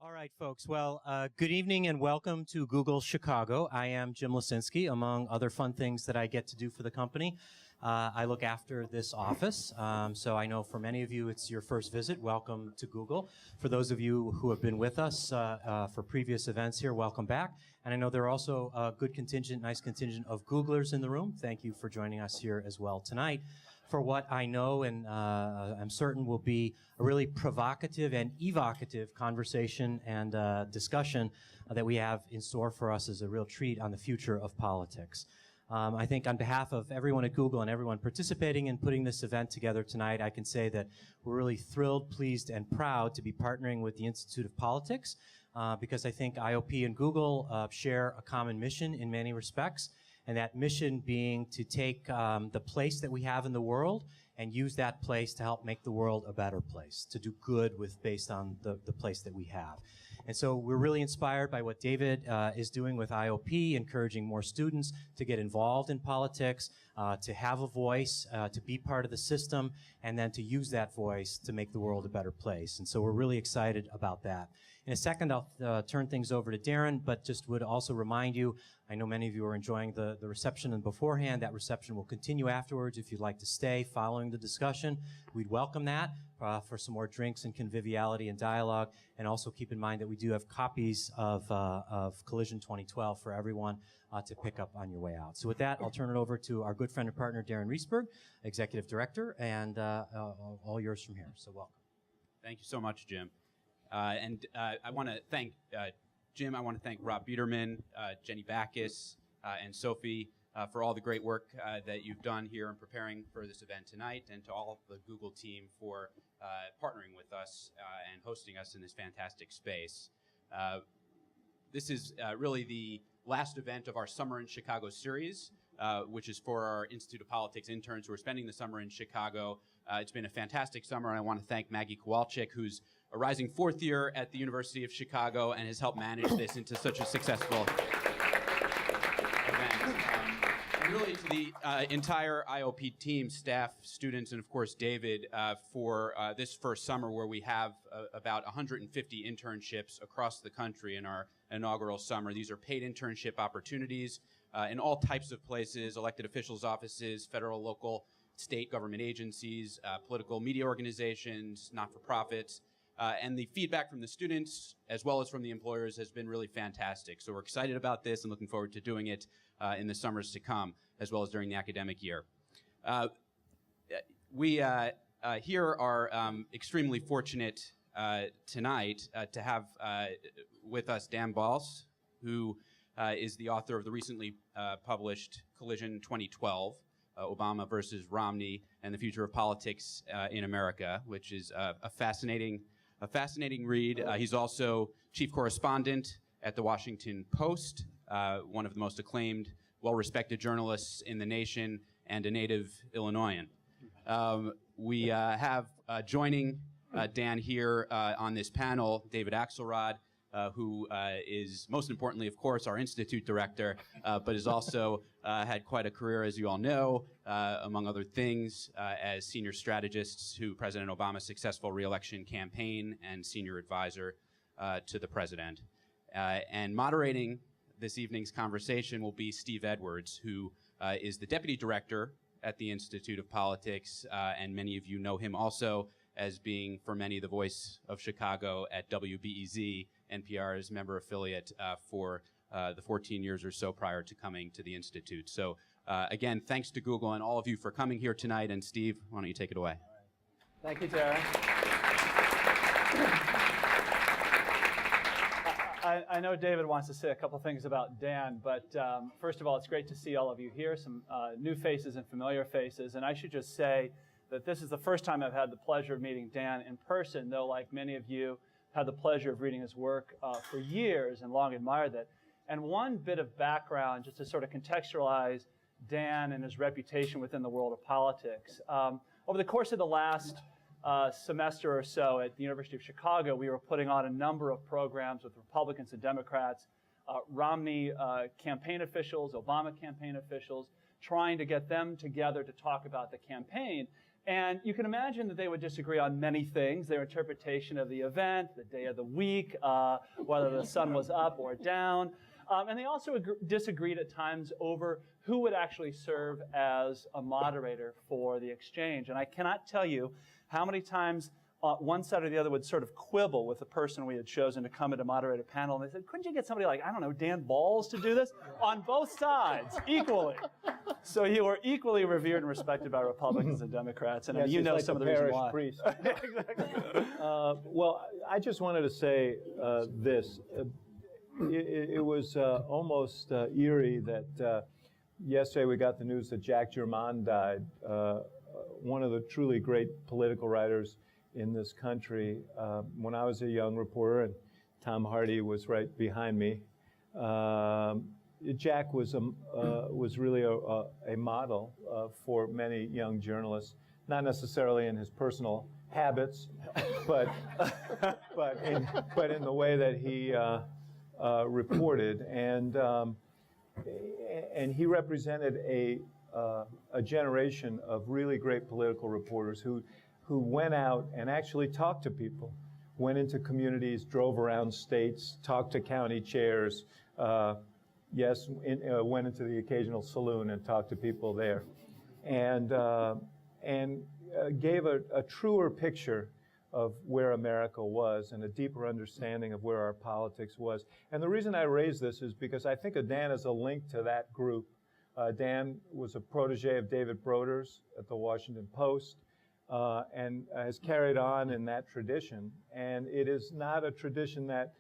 All right, folks. Well, good evening and welcome to Google Chicago. I am Jim Lisinski. Among other fun things that I get to do for the company, I look after this office. So I know for many of you it's your first visit. Welcome to Google. For those of you who have been with us for previous events here, welcome back. And I know there are also a good contingent, nice contingent of Googlers in the room. Thank you for joining us here as well tonight for what I know and I'm certain will be a really provocative and evocative conversation and discussion that we have in store for us as a real treat on the future of politics. I think on behalf of everyone at Google and everyone participating in putting this event together tonight, I can say that we're really thrilled, pleased, and proud to be partnering with the Institute of Politics because I think IOP and Google share a common mission in many respects. And that mission being to take the place that we have in the world and use that place to help make the world a better place, to do good based on the place that we have. And so we're really inspired by what David is doing with IOP, encouraging more students to get involved in politics, to have a voice, to be part of the system, and then to use that voice to make the world a better place. And so we're really excited about that. In a second, I'll turn things over to Darren, but just would also remind you, I know many of you are enjoying the reception and beforehand. That reception will continue afterwards. If you'd like to stay following the discussion, we'd welcome that for some more drinks and conviviality and dialogue. And also keep in mind that we do have copies of Collision 2012 for everyone to pick up on your way out. So with that, I'll turn it over to our good friend and partner, Darren Reesberg, Executive Director, and all yours from here. So welcome. Thank you so much, Jim. I want to thank Jim. I want to thank Rob Biederman, Jenny Backus, and Sophie for all the great work that you've done here in preparing for this event tonight, and to all of the Google team for partnering with us and hosting us in this fantastic space. This is really the last event of our Summer in Chicago series, which is for our Institute of Politics interns who are spending the summer in Chicago. It's been a fantastic summer, and I want to thank Maggie Kowalczyk, who's a rising fourth year at the University of Chicago and has helped manage this into such a successful event. And really to the entire IOP team, staff, students, and of course David for this first summer where we have about 150 internships across the country in our inaugural summer. These are paid internship opportunities in all types of places, elected officials' offices, federal, local, state government agencies, political media organizations, not-for-profits. And the feedback from the students as well as from the employers has been really fantastic. So we're excited about this and looking forward to doing it in the summers to come, as well as during the academic year. We here are extremely fortunate tonight to have with us Dan Balz, who is the author of the recently published Collision 2012, Obama versus Romney and the Future of Politics in America, which is a fascinating read. He's also chief correspondent at the Washington Post, one of the most acclaimed, well-respected journalists in the nation, and a native Illinoisan. We have joining Dan here on this panel, David Axelrod, who is most importantly, of course, our Institute Director, but has also had quite a career, as you all know, among other things, as senior strategist to President Obama's successful re-election campaign and senior advisor to the president. And moderating this evening's conversation will be Steve Edwards, who is the Deputy Director at the Institute of Politics, and many of you know him also as being, for many, the voice of Chicago at WBEZ, NPR's member affiliate for the 14 years or so prior to coming to the Institute. So again, thanks to Google and all of you for coming here tonight. And Steve, why don't you take it away? Thank you, Darren. I know David wants to say a couple things about Dan, but first of all, it's great to see all of you here, some new faces and familiar faces. And I should just say that this is the first time I've had the pleasure of meeting Dan in person, though like many of you, had the pleasure of reading his work for years and long admired that. And one bit of background, just to sort of contextualize Dan and his reputation within the world of politics. Over the course of the last semester or so at the University of Chicago, we were putting on a number of programs with Republicans and Democrats, Romney campaign officials, Obama campaign officials, trying to get them together to talk about the campaign. And you can imagine that they would disagree on many things, their interpretation of the event, the day of the week, whether the sun was up or down. And they also disagreed at times over who would actually serve as a moderator for the exchange. And I cannot tell you how many times one side or the other would sort of quibble with the person we had chosen to come in to moderate a panel. And they said, couldn't you get somebody like, I don't know, Dan Balz to do this? On both sides, equally. So you were equally revered and respected by Republicans and Democrats. And yes, you know like some of the reasons why. Priest. Exactly. Well, I just wanted to say this. It was almost eerie that yesterday we got the news that Jack Germain died, one of the truly great political writers in this country. When I was a young reporter, and Tom Hardy was right behind me, Jack was really a model for many young journalists, not necessarily in his personal habits, but in the way that he reported, and he represented a generation of really great political reporters who went out and actually talked to people, went into communities, drove around states, talked to county chairs, went into the occasional saloon and talked to people there, and gave a truer picture of where America was and a deeper understanding of where our politics was. And the reason I raise this is because I think of Dan as a link to that group. Dan was a protege of David Broders at the Washington Post, and has carried on in that tradition. And it is not a tradition that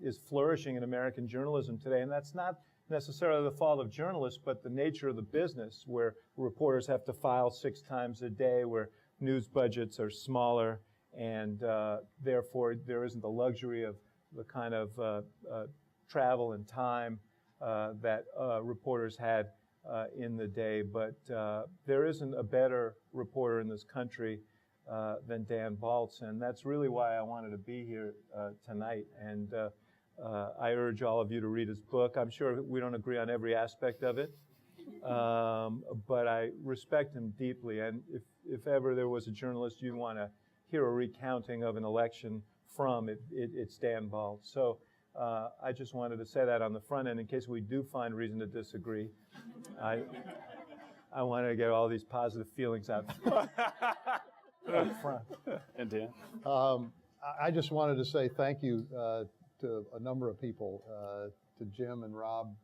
is flourishing in American journalism today. And that's not necessarily the fault of journalists, but the nature of the business, where reporters have to file 6 times a day, where news budgets are smaller, and therefore there isn't the luxury of the kind of travel and time that reporters had in the day. But there isn't a better reporter in this country than Dan Balz, and that's really why I wanted to be here tonight. And I urge all of you to read his book. I'm sure we don't agree on every aspect of it, but I respect him deeply. And if ever there was a journalist you'd want to hear a recounting of an election from, it's Dan Balz. So I just wanted to say that on the front end in case we do find reason to disagree. I wanted to get all these positive feelings out front. And Dan? I just wanted to say thank you to a number of people, to Jim and Rob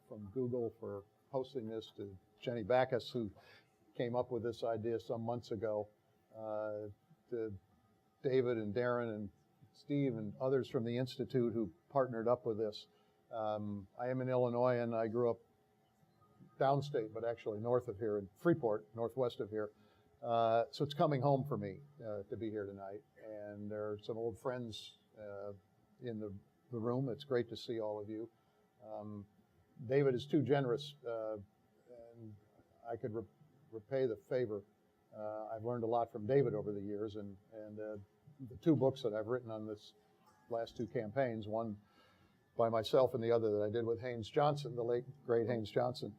from Google for hosting this, to Jenny Backus, who came up with this idea some months ago, to David and Darren and Steve and others from the Institute who partnered up with this. I am in Illinois, and I grew up downstate, but actually north of here in Freeport, northwest of here. So it's coming home for me to be here tonight. And there are some old friends in the room. It's great to see all of you. David is too generous, and I could repay the favor. I've learned a lot from David over the years, and the 2 books that I've written on this last 2 campaigns, one by myself and the other that I did with Haynes Johnson, the late great Haynes Johnson,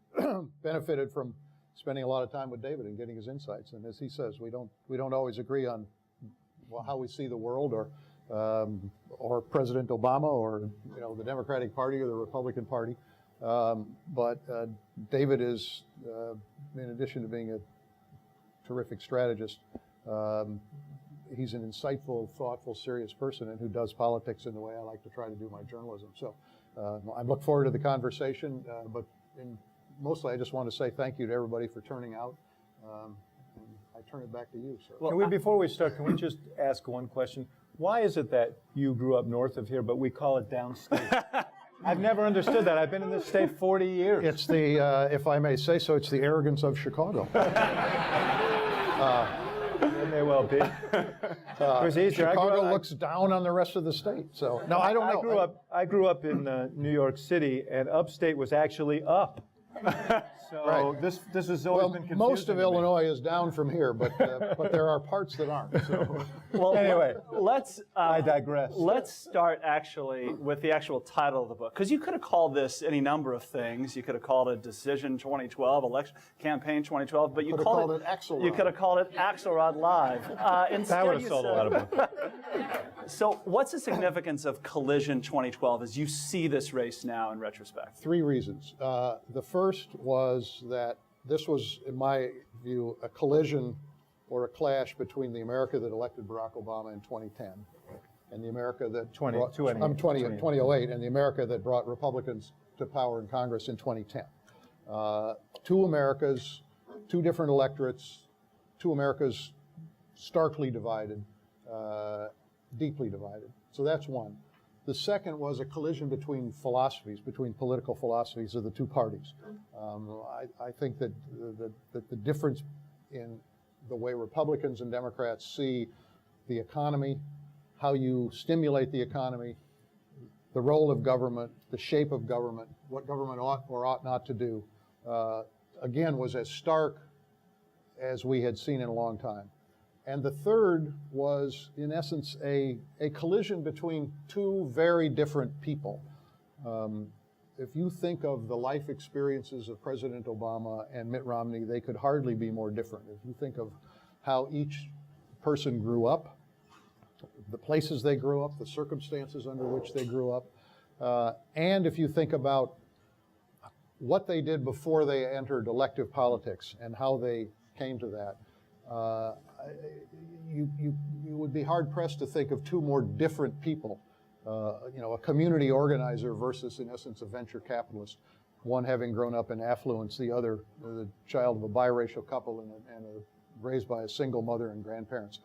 benefited from spending a lot of time with David and getting his insights. And as he says, we don't always agree on how we see the world, or President Obama, or the Democratic Party or the Republican Party. But David is, in addition to being a terrific strategist, he's an insightful, thoughtful, serious person, and who does politics in the way I like to try to do my journalism. So I look forward to the conversation, but mostly I just want to say thank you to everybody for turning out. And I turn it back to you, sir. Well, before we start, can we just ask one question? Why is it that you grew up north of here, but we call it downstate? I've never understood that. I've been in this state 40 years. It's the, if I may say so, it's the arrogance of Chicago. It may well be. Chicago looks down on the rest of the state. So no, I don't know. I grew up in New York City, and upstate was actually up. So Right. this has always been confusing. Most of to me. Illinois is down from here, but there are parts that aren't. So. Well, Anyway, let's. I digress. Let's start actually with the actual title of the book, because you could have called this any number of things. You could have called it Decision 2012, Election Campaign 2012, but you Could have called it Axelrod. You could have called it Axelrod Live. Instead, That would have you sold a said- lot of books. So, what's the significance of Collision 2012 as you see this race now in retrospect? 3 reasons. The first was that this was, in my view, a collision or a clash between the America that elected Barack Obama in 2010 and the America that 2008 and the America that brought Republicans to power in Congress in 2010. 2 Americas, 2 different electorates, 2 Americas starkly divided, deeply divided. So that's one. The second was a collision between philosophies, between political philosophies of the 2 parties. I think that the difference in the way Republicans and Democrats see the economy, how you stimulate the economy, the role of government, the shape of government, what government ought or ought not to do, again, was as stark as we had seen in a long time. And the third was, in essence, a collision between 2 very different people. If you think of the life experiences of President Obama and Mitt Romney, they could hardly be more different. If you think of how each person grew up, the places they grew up, the circumstances under which they grew up, and if you think about what they did before they entered elective politics and how they came to that, you would be hard-pressed to think of 2 more different people. A community organizer versus, in essence, a venture capitalist, one having grown up in affluence, the other the child of a biracial couple and raised by a single mother and grandparents.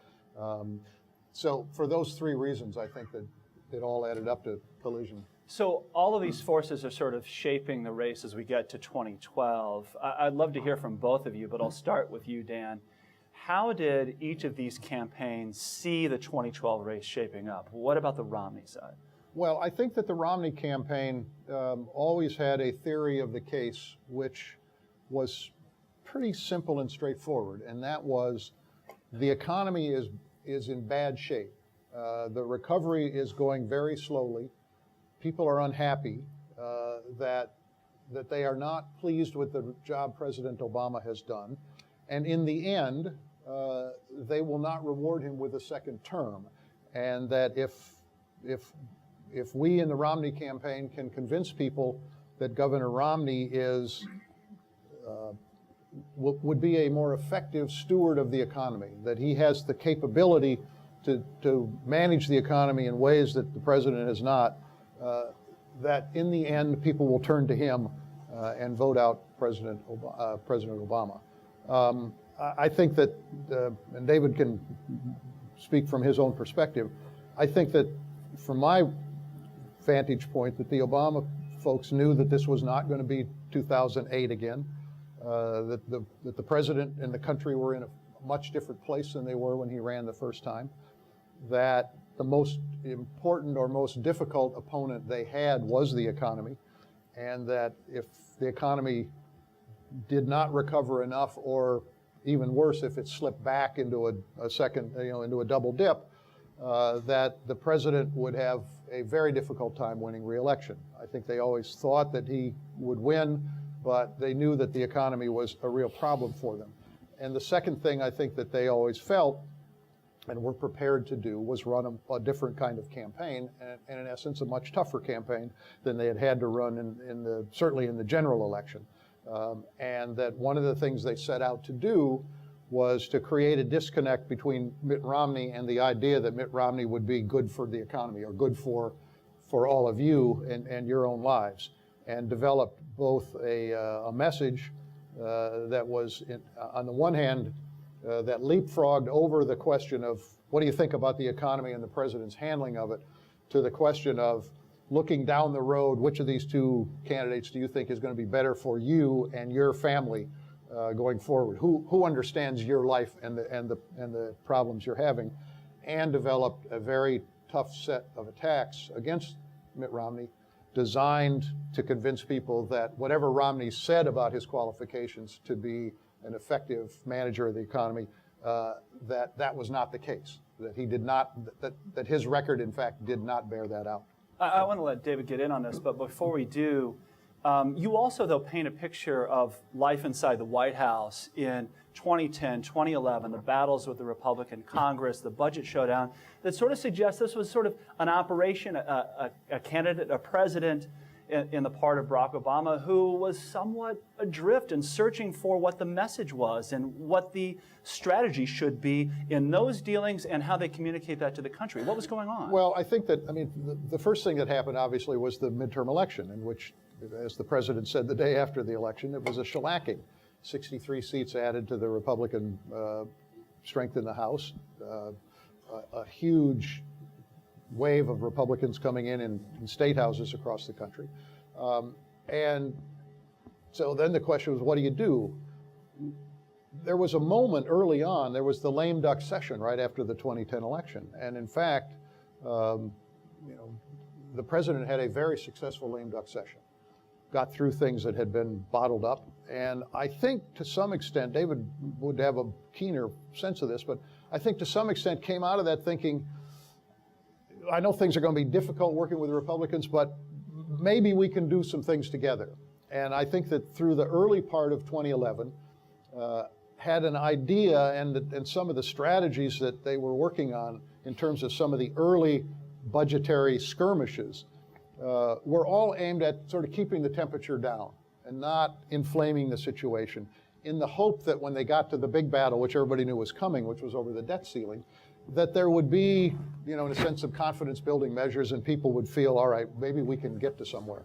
So for those 3 reasons, I think that it all added up to collision. So all of these forces are sort of shaping the race as we get to 2012. I'd love to hear from both of you, but I'll start with you, Dan. How did each of these campaigns see the 2012 race shaping up? What about the Romney side? Well, I think that the Romney campaign always had a theory of the case which was pretty simple and straightforward, and that was the economy is in bad shape. The recovery is going very slowly. People are unhappy that they are not pleased with the job President Obama has done, and in the end, they will not reward him with a second term, and that if we in the Romney campaign can convince people that Governor Romney would be a more effective steward of the economy, that he has the capability to manage the economy in ways that the president has not, that in the end people will turn to him and vote out President Obama. I think that, and David can speak from his own perspective, I think that from my vantage point that the Obama folks knew that this was not going to be 2008 again, that the president and the country were in a much different place than they were when he ran the first time, that the most important or most difficult opponent they had was the economy, and that if the economy did not recover enough, or even worse, if it slipped back into a second, into a double dip, that the president would have a very difficult time winning re-election. I think they always thought that he would win, but they knew that the economy was a real problem for them. And the second thing I think that they always felt and were prepared to do was run a different kind of campaign, and in essence, a much tougher campaign than they had to run certainly in the general election. And that one of the things they set out to do was to create a disconnect between Mitt Romney and the idea that Mitt Romney would be good for the economy or good for all of you and your own lives, and developed both a message that was, on the one hand, that leapfrogged over the question of what do you think about the economy and the president's handling of it, to the question of looking down the road, which of these 2 candidates do you think is going to be better for you and your family going forward? Who understands your life and the problems you're having, and developed a very tough set of attacks against Mitt Romney designed to convince people that whatever Romney said about his qualifications to be an effective manager of the economy, that was not the case, that he did not, that his record, in fact, did not bear that out. I want to let David get in on this, but before we do, you also, though, paint a picture of life inside the White House in 2010, 2011, the battles with the Republican Congress, the budget showdown, that sort of suggests this was sort of an operation, a candidate, a president in the part of Barack Obama who was somewhat adrift and searching for what the message was and what the strategy should be in those dealings and how they communicate that to the country. What was going on? Well, I think that, I mean, the first thing that happened, obviously, was the midterm election, in which, as the president said the day after the election, it was a shellacking. 63 seats added to the Republican strength in the House, a huge wave of Republicans coming in state houses across the country. And so then the question was, what do you do? There was a moment early on, there was the lame duck session right after the 2010 election. And in fact, the president had a very successful lame duck session, got through things that had been bottled up. And I think to some extent, David would have a keener sense of this, but I think to some extent came out of that thinking, I know things are going to be difficult working with the Republicans, but maybe we can do some things together. And I think that through the early part of 2011, had an idea and some of the strategies that they were working on in terms of some of the early budgetary skirmishes were all aimed at sort of keeping the temperature down and not inflaming the situation, in the hope that when they got to the big battle, which everybody knew was coming, which was over the debt ceiling, that there would be, in a sense of confidence building measures and people would feel, all right, maybe we can get to somewhere.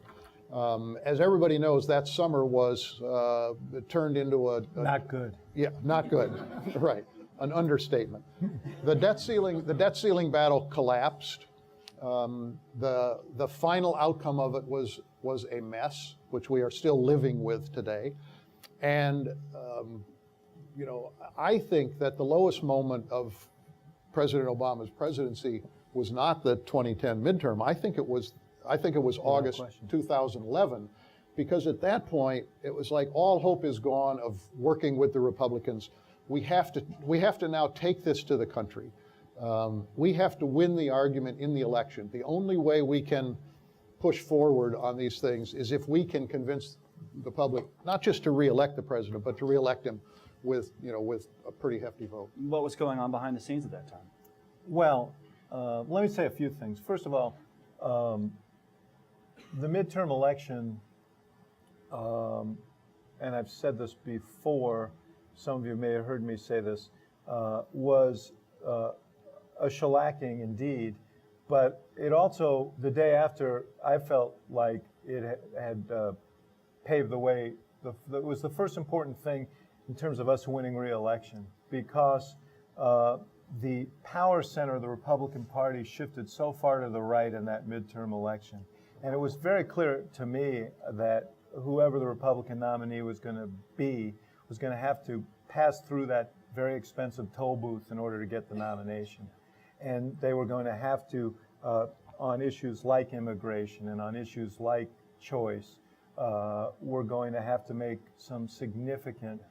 As everybody knows, that summer was, it turned into a Not good. Yeah, not good, right, an understatement. The debt ceiling battle collapsed. The final outcome of it was a mess, which we are still living with today. And, I think that the lowest moment of President Obama's presidency was not the 2010 midterm. I think it was August 2011, because at that point it was like all hope is gone of working with the Republicans. We have to now take this to the country. We have to win the argument in the election. The only way we can push forward on these things is if we can convince the public not just to reelect the president, but to reelect him with a pretty hefty vote. What was going on behind the scenes at that time? Well, let me say a few things. First of all, the midterm election, and I've said this before, some of you may have heard me say this, was a shellacking indeed, but it also, the day after, I felt like it had paved the way. It was the first important thing in terms of us winning re-election, because the power center of the Republican Party shifted so far to the right in that midterm election. And it was very clear to me that whoever the Republican nominee was going to be was going to have to pass through that very expensive toll booth in order to get the nomination. And they were going to have to, on issues like immigration and on issues like choice, we're going to have to make some significant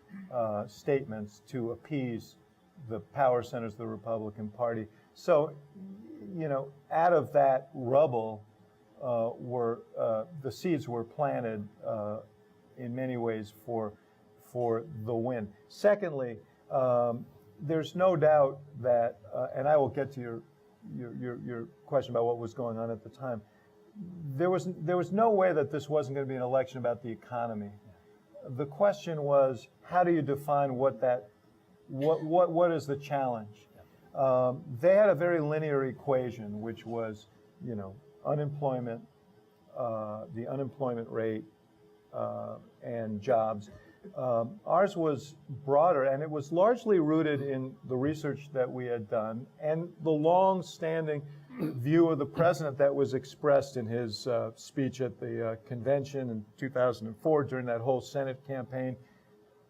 statements to appease the power centers of the Republican Party. So, out of that rubble the seeds were planted in many ways for the win. Secondly, there's no doubt that, and I will get to your question about what was going on at the time. There was no way that this wasn't going to be an election about the economy. The question was, how do you define what is the challenge? They had a very linear equation, which was, unemployment, the unemployment rate, and jobs. Ours was broader, and it was largely rooted in the research that we had done and the long-standing view of the president that was expressed in his speech at the convention in 2004 during that whole Senate campaign,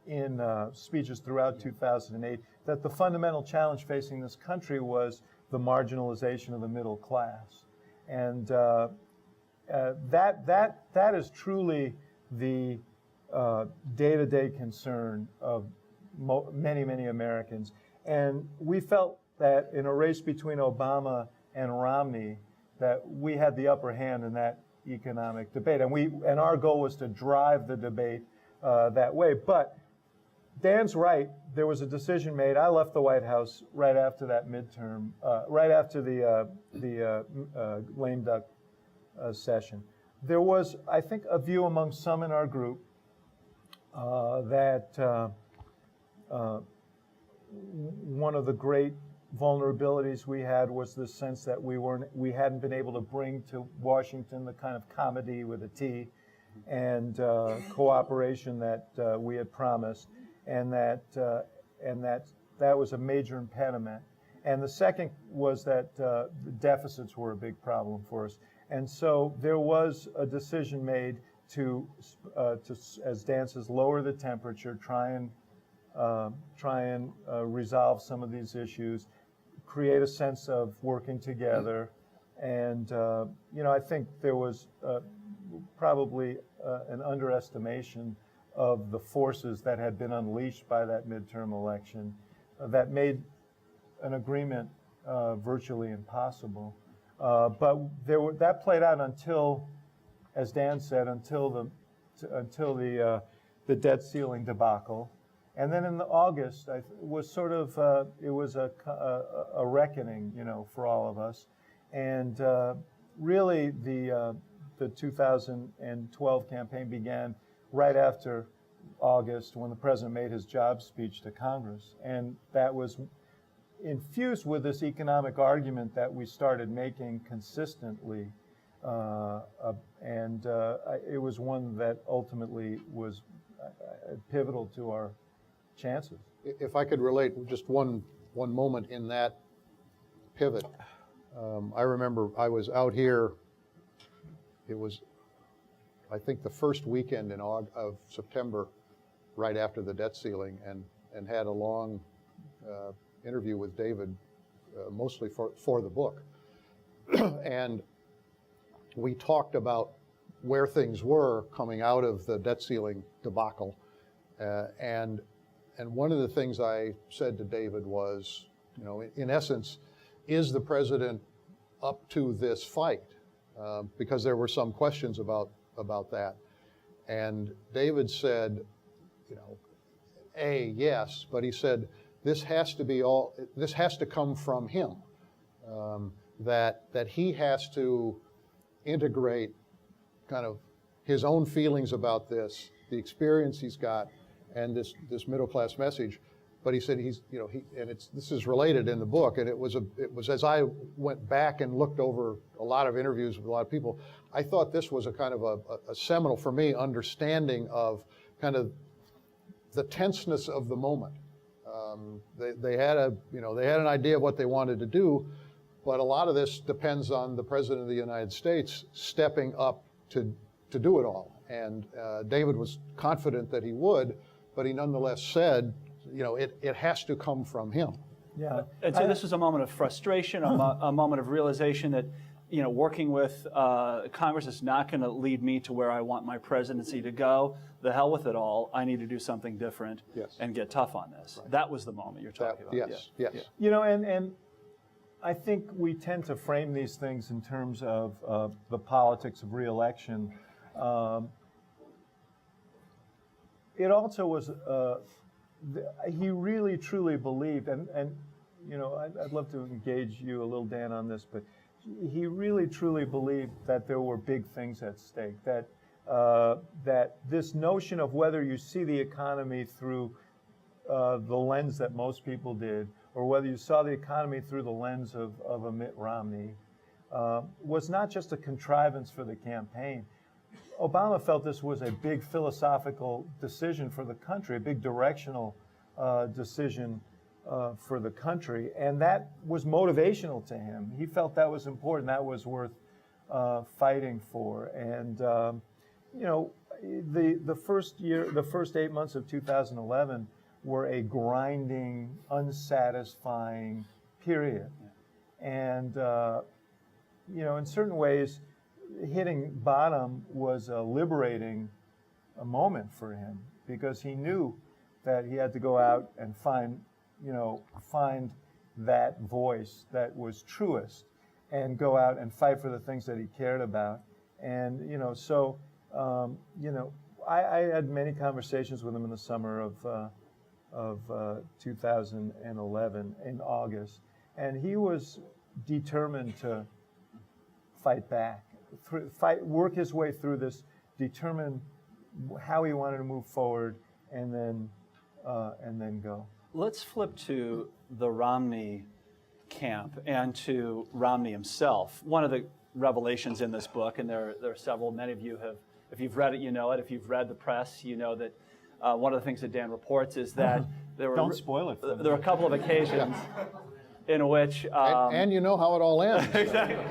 in speeches throughout 2008, that the fundamental challenge facing this country was the marginalization of the middle class. And that is truly the day-to-day concern of many Americans. And we felt that in a race between Obama and Romney, that we had the upper hand in that economic debate, and our goal was to drive the debate that way. But Dan's right. There was a decision made. I left the White House right after that midterm, right after the lame duck session. There was, I think, a view among some in our group that one of the great vulnerabilities we had was the sense that we hadn't been able to bring to Washington the kind of comedy with a T and cooperation that we had promised, and that was a major impediment. And the second was that the deficits were a big problem for us. And so there was a decision made to as Dan says, lower the temperature, try and resolve some of these issues, create a sense of working together. And I think there was probably an underestimation of the forces that had been unleashed by that midterm election that made an agreement virtually impossible. But that played out until, as Dan said, until the debt ceiling debacle. And then in August, it was sort of it was a reckoning, for all of us. And really, the 2012 campaign began right after August, when the president made his job speech to Congress, and that was infused with this economic argument that we started making consistently, and it was one that ultimately was pivotal to our chances. If I could relate just one moment in that pivot, I remember I was out here. It was, I think, the first weekend of September, right after the debt ceiling, and had a long interview with David, mostly for the book. And we talked about where things were coming out of the debt ceiling debacle. And one of the things I said to David was, in essence, is the president up to this fight? Because there were some questions about that. And David said, yes, but he said, this has to come from him, that he has to integrate kind of his own feelings about this, the experience he's got, and this middle class message. But he said this is related in the book, and it was as I went back and looked over a lot of interviews with a lot of people, I thought this was a kind of a seminal for me understanding of kind of the tenseness of the moment. They had an idea of what they wanted to do, but a lot of this depends on the President of the United States stepping up to do it all. And David was confident that he would, but he nonetheless said, it has to come from him. Yeah. And so this was a moment of frustration, a moment of realization that, working with Congress is not going to lead me to where I want my presidency to go. The hell with it all. I need to do something different and get tough on this. Right. That was the moment you're talking about. Yes. And I think we tend to frame these things in terms of the politics of re-election. It also was, he really truly believed, and I'd love to engage you a little, Dan, on this, but he really truly believed that there were big things at stake, that this notion of whether you see the economy through the lens that most people did, or whether you saw the economy through the lens of a Mitt Romney, was not just a contrivance for the campaign. Obama felt this was a big philosophical decision for the country, a big directional decision for the country, and that was motivational to him. He felt that was important, that was worth fighting for. And the first 8 months of 2011 were a grinding, unsatisfying period. And in certain ways, hitting bottom was a liberating moment for him, because he knew that he had to go out and find that voice that was truest, and go out and fight for the things that he cared about. And I had many conversations with him in the summer of 2011 in August, and he was determined to fight back, work his way through this, determine how he wanted to move forward, and then go. Let's flip to the Romney camp and to Romney himself. One of the revelations in this book, and there are several, many of you have, if you've read it, you know it. If you've read the press, you know that one of the things that Dan reports is that there were... Don't spoil it for me. There were a couple of occasions in which... and you know how it all ends. Exactly.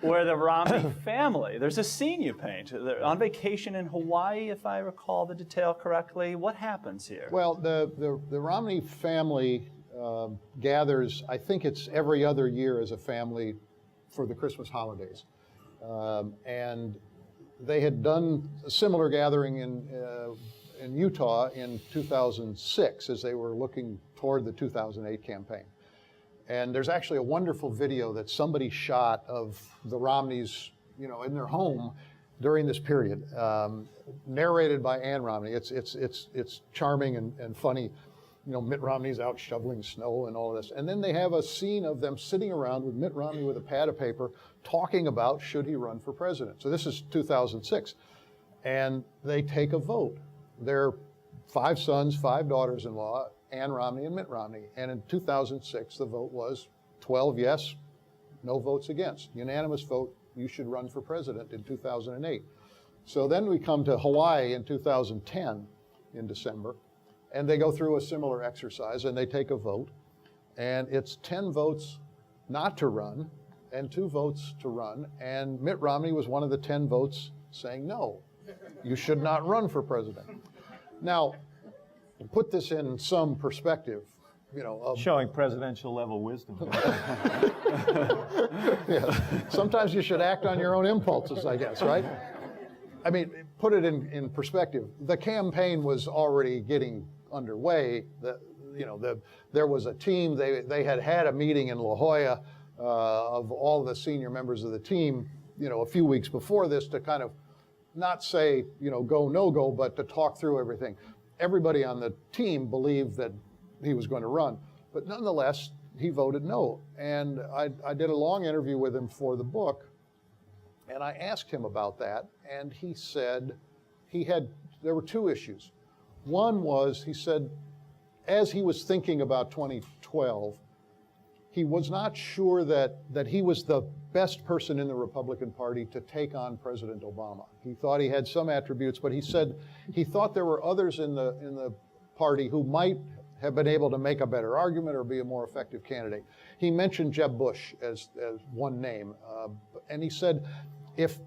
Where the Romney family, there's a scene you paint. They're on vacation in Hawaii, if I recall the detail correctly. What happens here? Well, the Romney family gathers, I think it's every other year as a family for the Christmas holidays. And they had done a similar gathering in Utah in 2006 as they were looking toward the 2008 campaign. And there's actually a wonderful video that somebody shot of the Romneys, in their home during this period, narrated by Ann Romney. It's charming and funny. Mitt Romney's out shoveling snow and all of this. And then they have a scene of them sitting around with Mitt Romney with a pad of paper talking about should he run for president. So this is 2006. And they take a vote. They're 5 sons, 5 daughters-in-law, Ann Romney and Mitt Romney. And in 2006, the vote was 12 yes, no votes against. Unanimous vote, you should run for president in 2008. So then we come to Hawaii in 2010 in December. And they go through a similar exercise, and they take a vote. And it's 10 votes not to run and 2 votes to run. And Mitt Romney was one of the 10 votes saying, no, you should not run for president. Now, to put this in some perspective, showing presidential level wisdom. Yeah. Sometimes you should act on your own impulses, I guess, right? I mean, put it in perspective. The campaign was already getting underway. There was a team. They had a meeting in La Jolla of all the senior members of the team, a few weeks before this, to kind of not say, go, no go, but to talk through everything. Everybody on the team believed that he was going to run, but nonetheless, he voted no. And I did a long interview with him for the book, and I asked him about that, and he said there were 2 issues. One was, he said, as he was thinking about 2012, he was not sure that he was the best person in the Republican Party to take on President Obama. He thought he had some attributes, but he said he thought there were others in the party who might have been able to make a better argument or be a more effective candidate. He mentioned Jeb Bush as one name, and he said, if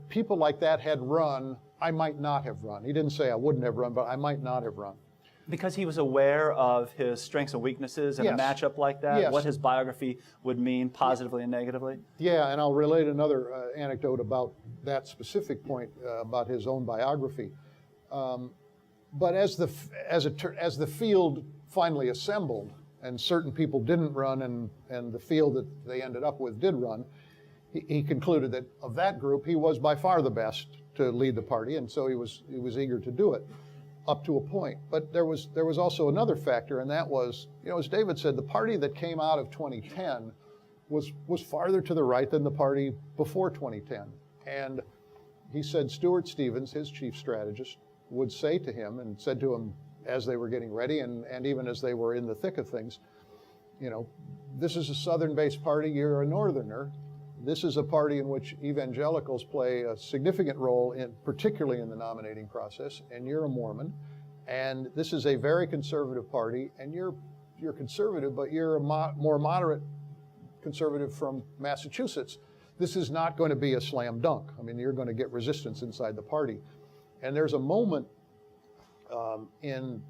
people like that had run, I might not have run. He didn't say I wouldn't have run, but I might not have run. Because he was aware of his strengths and weaknesses in a matchup like that, Yes. what his biography would mean positively and negatively? Yeah, and I'll relate another anecdote about that specific point about his own biography. But as the field finally assembled, and certain people didn't run, and the field that they ended up with did run, he concluded that of that group, he was by far the best to lead the party, and so he was eager to do it up to a point. But there was also another factor, and that was, as David said, the party that came out of 2010 was farther to the right than the party before 2010. And he said Stuart Stevens, his chief strategist, would say to him, and said to him as they were getting ready, and even as they were in the thick of things, this is a Southern-based party, you're a Northerner. This is a party in which evangelicals play a significant role, particularly in the nominating process, and you're a Mormon. And this is a very conservative party, and you're conservative, but you're a more moderate conservative from Massachusetts. This is not going to be a slam dunk. I mean, you're going to get resistance inside the party. And there's a moment in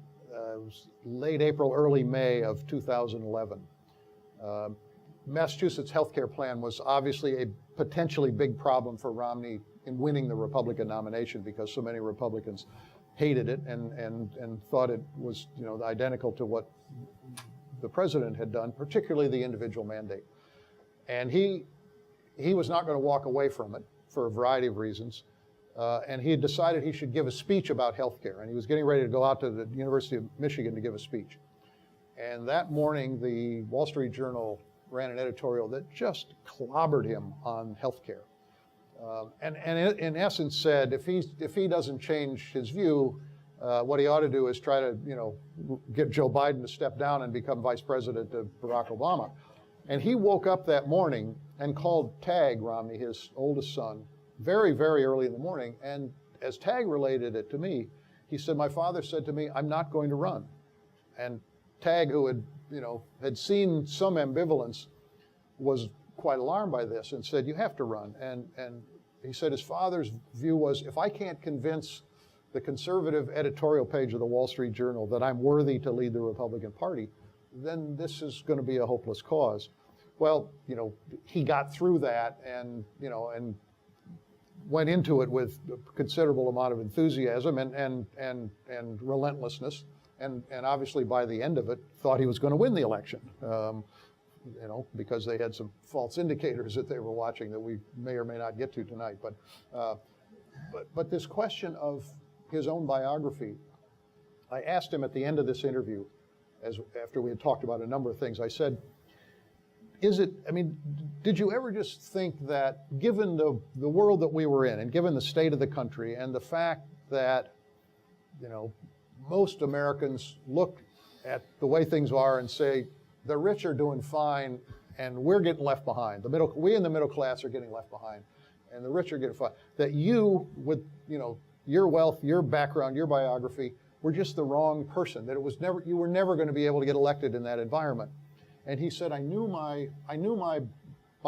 late April, early May of 2011. Massachusetts healthcare plan was obviously a potentially big problem for Romney in winning the Republican nomination because so many Republicans hated it and thought it was, you know, identical to what the president had done, particularly the individual mandate. And he was not going to walk away from it for a variety of reasons. And he had decided he should give a speech about health care. And he was getting ready to go out to the University of Michigan to give a speech. And that morning, the Wall Street Journal ran an editorial that just clobbered him on health care. And in essence said, if he doesn't change his view, what he ought to do is try to, you know, get Joe Biden to step down and become vice president of Barack Obama. And he woke up that morning and called Tag Romney, his oldest son, very, very early in the morning. And as Tag related it to me, he said, my father said to me, I'm not going to run. And Tag, who had seen some ambivalence, was quite alarmed by this and said, you have to run. And he said his father's view was, if I can't convince the conservative editorial page of the Wall Street Journal that I'm worthy to lead the Republican Party, then this is going to be a hopeless cause. Well, you know, he got through that and went into it with a considerable amount of enthusiasm and relentlessness. And obviously by the end of it, thought he was going to win the election, you know, because they had some false indicators that they were watching that we may or may not get to tonight. But this question of his own biography, I asked him at the end of this interview, after we had talked about a number of things, I said, did you ever just think that given the world that we were in and given the state of the country and the fact that, you know, most Americans look at the way things are and say, the rich are doing fine and we're getting left behind. We in the middle class are getting left behind and the rich are getting fine. That you, with, you know, your wealth, your background, your biography, were just the wrong person, that you were never going to be able to get elected in that environment. And he said, I knew my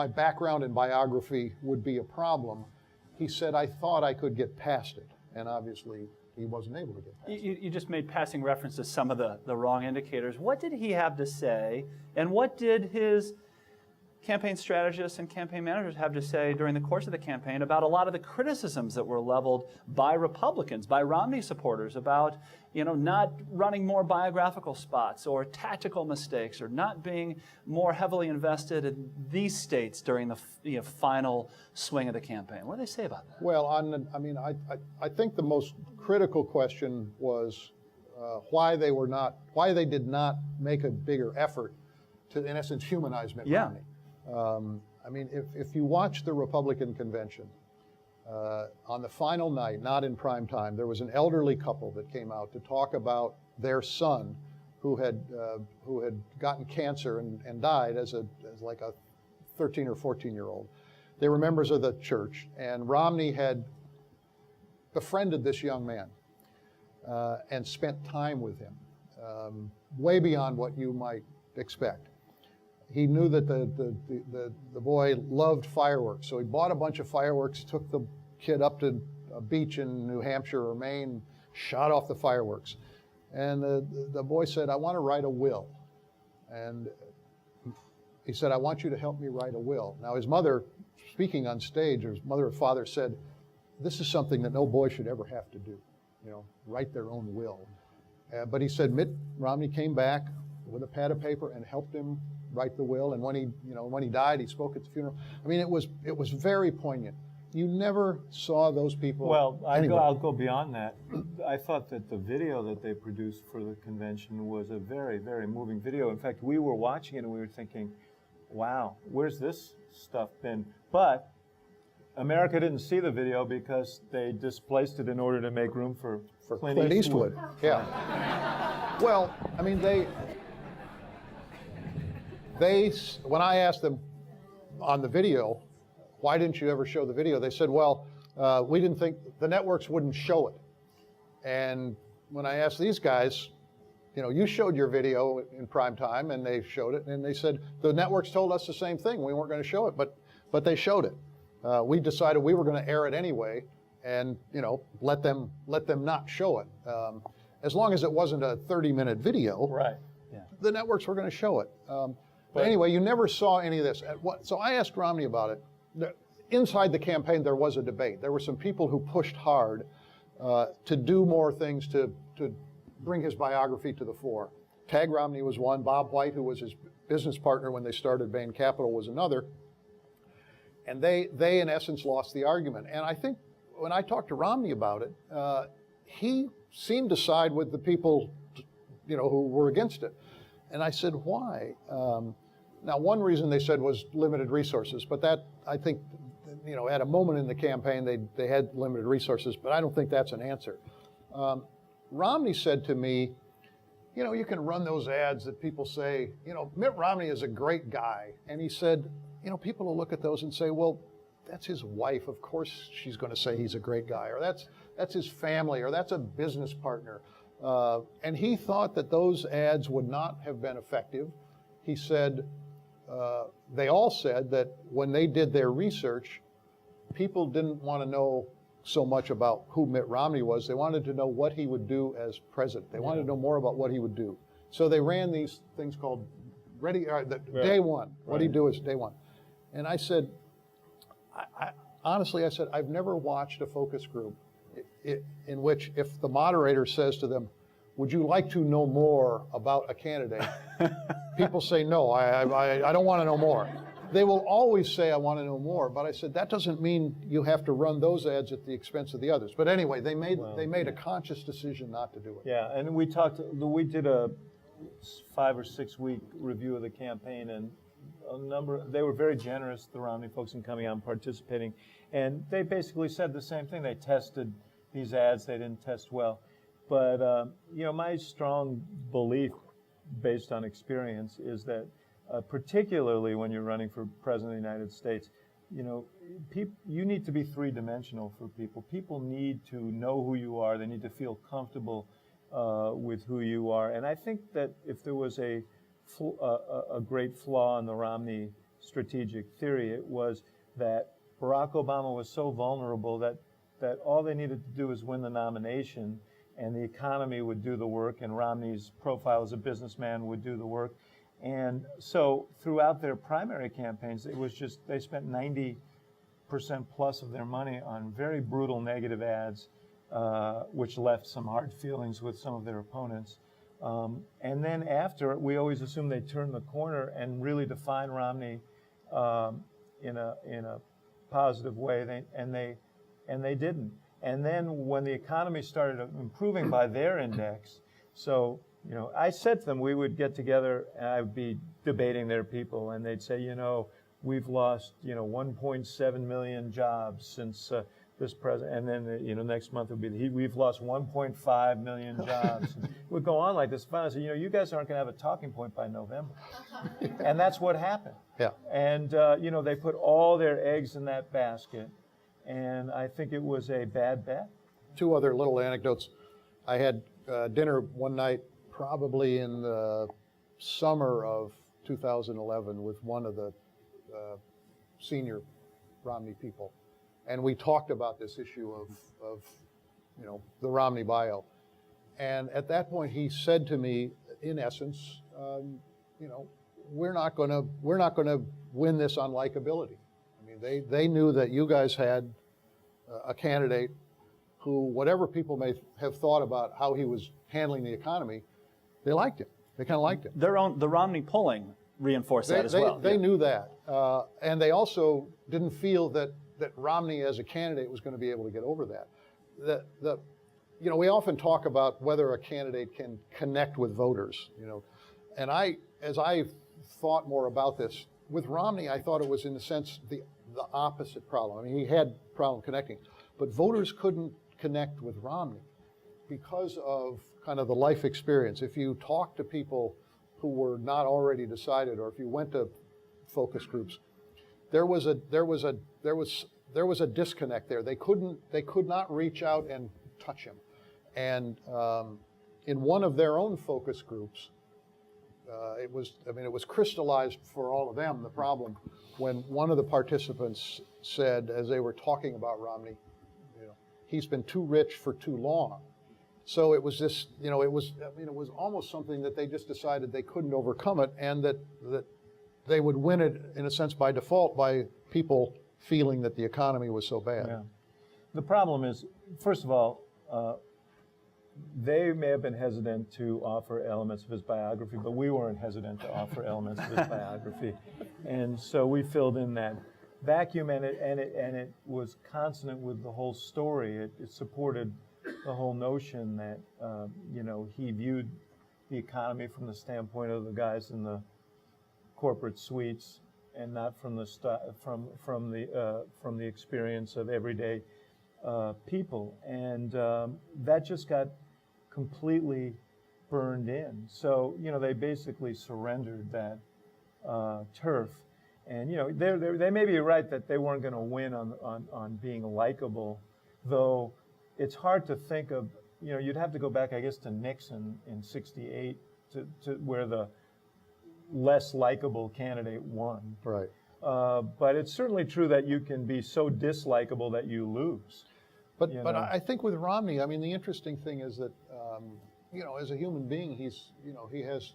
background and biography would be a problem. He said, I thought I could get past it. And obviously, he wasn't able to get past it. You just made passing reference to some of the wrong indicators. What did he have to say, and what did his campaign strategists and campaign managers have to say during the course of the campaign about a lot of the criticisms that were leveled by Republicans, by Romney supporters, about, you know, not running more biographical spots or tactical mistakes or not being more heavily invested in these states during the final swing of the campaign? What do they say about that? Well, I think the most critical question was why they did not make a bigger effort to, in essence, humanize Mitt Romney. If you watch the Republican convention, on the final night, not in prime time, there was an elderly couple that came out to talk about their son who had gotten cancer and died as like a 13 or 14-year-old. They were members of the church, and Romney had befriended this young man and spent time with him, way beyond what you might expect. He knew that the boy loved fireworks, so he bought a bunch of fireworks, took the kid up to a beach in New Hampshire or Maine, shot off the fireworks. And the boy said, I want to write a will. And he said, I want you to help me write a will. Now his mother, speaking on stage, his mother or father said, this is something that no boy should ever have to do, you know, write their own will. But he said Mitt Romney came back with a pad of paper and helped him write the will, and when he died, he spoke at the funeral. I mean, it was very poignant. You never saw those people. Well, I'll go beyond that. I thought that the video that they produced for the convention was a very, very moving video. In fact, we were watching it and we were thinking, wow, where's this stuff been? But America didn't see the video because they displaced it in order to make room for Clint Eastwood. Yeah. Well, I mean, they when I asked them on the video, why didn't you ever show the video? They said, well, we didn't think the networks wouldn't show it. And when I asked these guys, you know, you showed your video in prime time, and they showed it, and they said the networks told us the same thing. We weren't going to show it, but they showed it. We decided we were going to air it anyway, and you know, let them not show it. As long as it wasn't a 30-minute video, right? Yeah. The networks were going to show it. But anyway, you never saw any of this. So I asked Romney about it. inside the campaign, there was a debate. There were some people who pushed hard to do more things to bring his biography to the fore. Tag Romney was one. Bob White, who was his business partner when they started Bain Capital, was another. And they in essence lost the argument. And I think when I talked to Romney about it, he seemed to side with the people, who were against it. And I said, why? Now, one reason they said was limited resources, but that, I think, at a moment in the campaign, they had limited resources, but I don't think that's an answer. Romney said to me, you can run those ads that people say, Mitt Romney is a great guy. And he said, people will look at those and say, well, that's his wife. Of course she's going to say he's a great guy. Or that's his family. Or that's a business partner. And he thought that those ads would not have been effective. He said, they all said that when they did their research, people didn't want to know so much about who Mitt Romney was. They wanted to know what he would do as president. They wanted to know more about what he would do. So they ran these things called day one. What do you do is day one. And I said, honestly, I've never watched a focus group in which if the moderator says to them, would you like to know more about a candidate? People say, no, I don't want to know more. They will always say, I want to know more. But I said, that doesn't mean you have to run those ads at the expense of the others. But anyway, they made a conscious decision not to do it. Yeah, and we did a 5 or 6 week review of the campaign, and they were very generous, the Romney folks, in coming out and participating. And they basically said the same thing. They tested these ads. They didn't test well. But, my strong belief, based on experience, is that particularly when you're running for president of the United States, you need to be three-dimensional for people. People need to know who you are. They need to feel comfortable with who you are. And I think that if there was a great flaw in the Romney strategic theory, it was that Barack Obama was so vulnerable that all they needed to do was win the nomination, and the economy would do the work, and Romney's profile as a businessman would do the work. And so throughout their primary campaigns, it was just, they spent 90% plus of their money on very brutal negative ads, which left some hard feelings with some of their opponents. And then after, we always assumed they'd turn the corner and really define Romney in a positive way, and they didn't. And then when the economy started improving by their index, so I said to them, we would get together and I would be debating their people, and they'd say, we've lost 1.7 million jobs since this president, and then next month would be we've lost 1.5 million jobs. We'd go on like this. Finally, I said, you guys aren't going to have a talking point by November, and that's what happened. Yeah. And they put all their eggs in that basket, and I think it was a bad bet. 2 other little anecdotes. I had dinner one night, probably in the summer of 2011, with one of the senior Romney people. And we talked about this issue of the Romney bio. And at that point, he said to me, in essence, we're not going to win this on likability. I mean, they knew that you guys had a candidate who, whatever people may have thought about how he was handling the economy, they liked him. They kind of liked him. The Romney polling reinforced that as well. They knew that. And they also didn't feel that Romney as a candidate was going to be able to get over that. We often talk about whether a candidate can connect with voters, And as I thought more about this, with Romney, I thought it was, in a sense, the opposite problem. I mean, he had problem connecting, but voters couldn't connect with Romney because of kind of the life experience. If you talk to people who were not already decided, or if you went to focus groups, there was a disconnect there. They could not reach out and touch him. And in one of their own focus groups, it was crystallized for all of them, the problem, when one of the participants said, as they were talking about Romney, he's been too rich for too long. So it was this, it was almost something that they just decided they couldn't overcome it, and that they would win it, in a sense, by default, by people feeling that the economy was so bad. Yeah. The problem is, first of all, they may have been hesitant to offer elements of his biography, but we weren't hesitant to offer elements of his biography. And so we filled in that vacuum, and it was consonant with the whole story. It supported the whole notion that, he viewed the economy from the standpoint of the guys in the corporate suites and not from the from the experience of everyday people, and that just got completely burned in. So they basically surrendered that turf, and they may be right that they weren't going to win on being likable, though it's hard to think of. You'd have to go back, I guess, to Nixon in '68 to where the less likable candidate won. Right. But it's certainly true that you can be so dislikable that you lose. But I think with Romney, I mean, the interesting thing is that, as a human being, he has,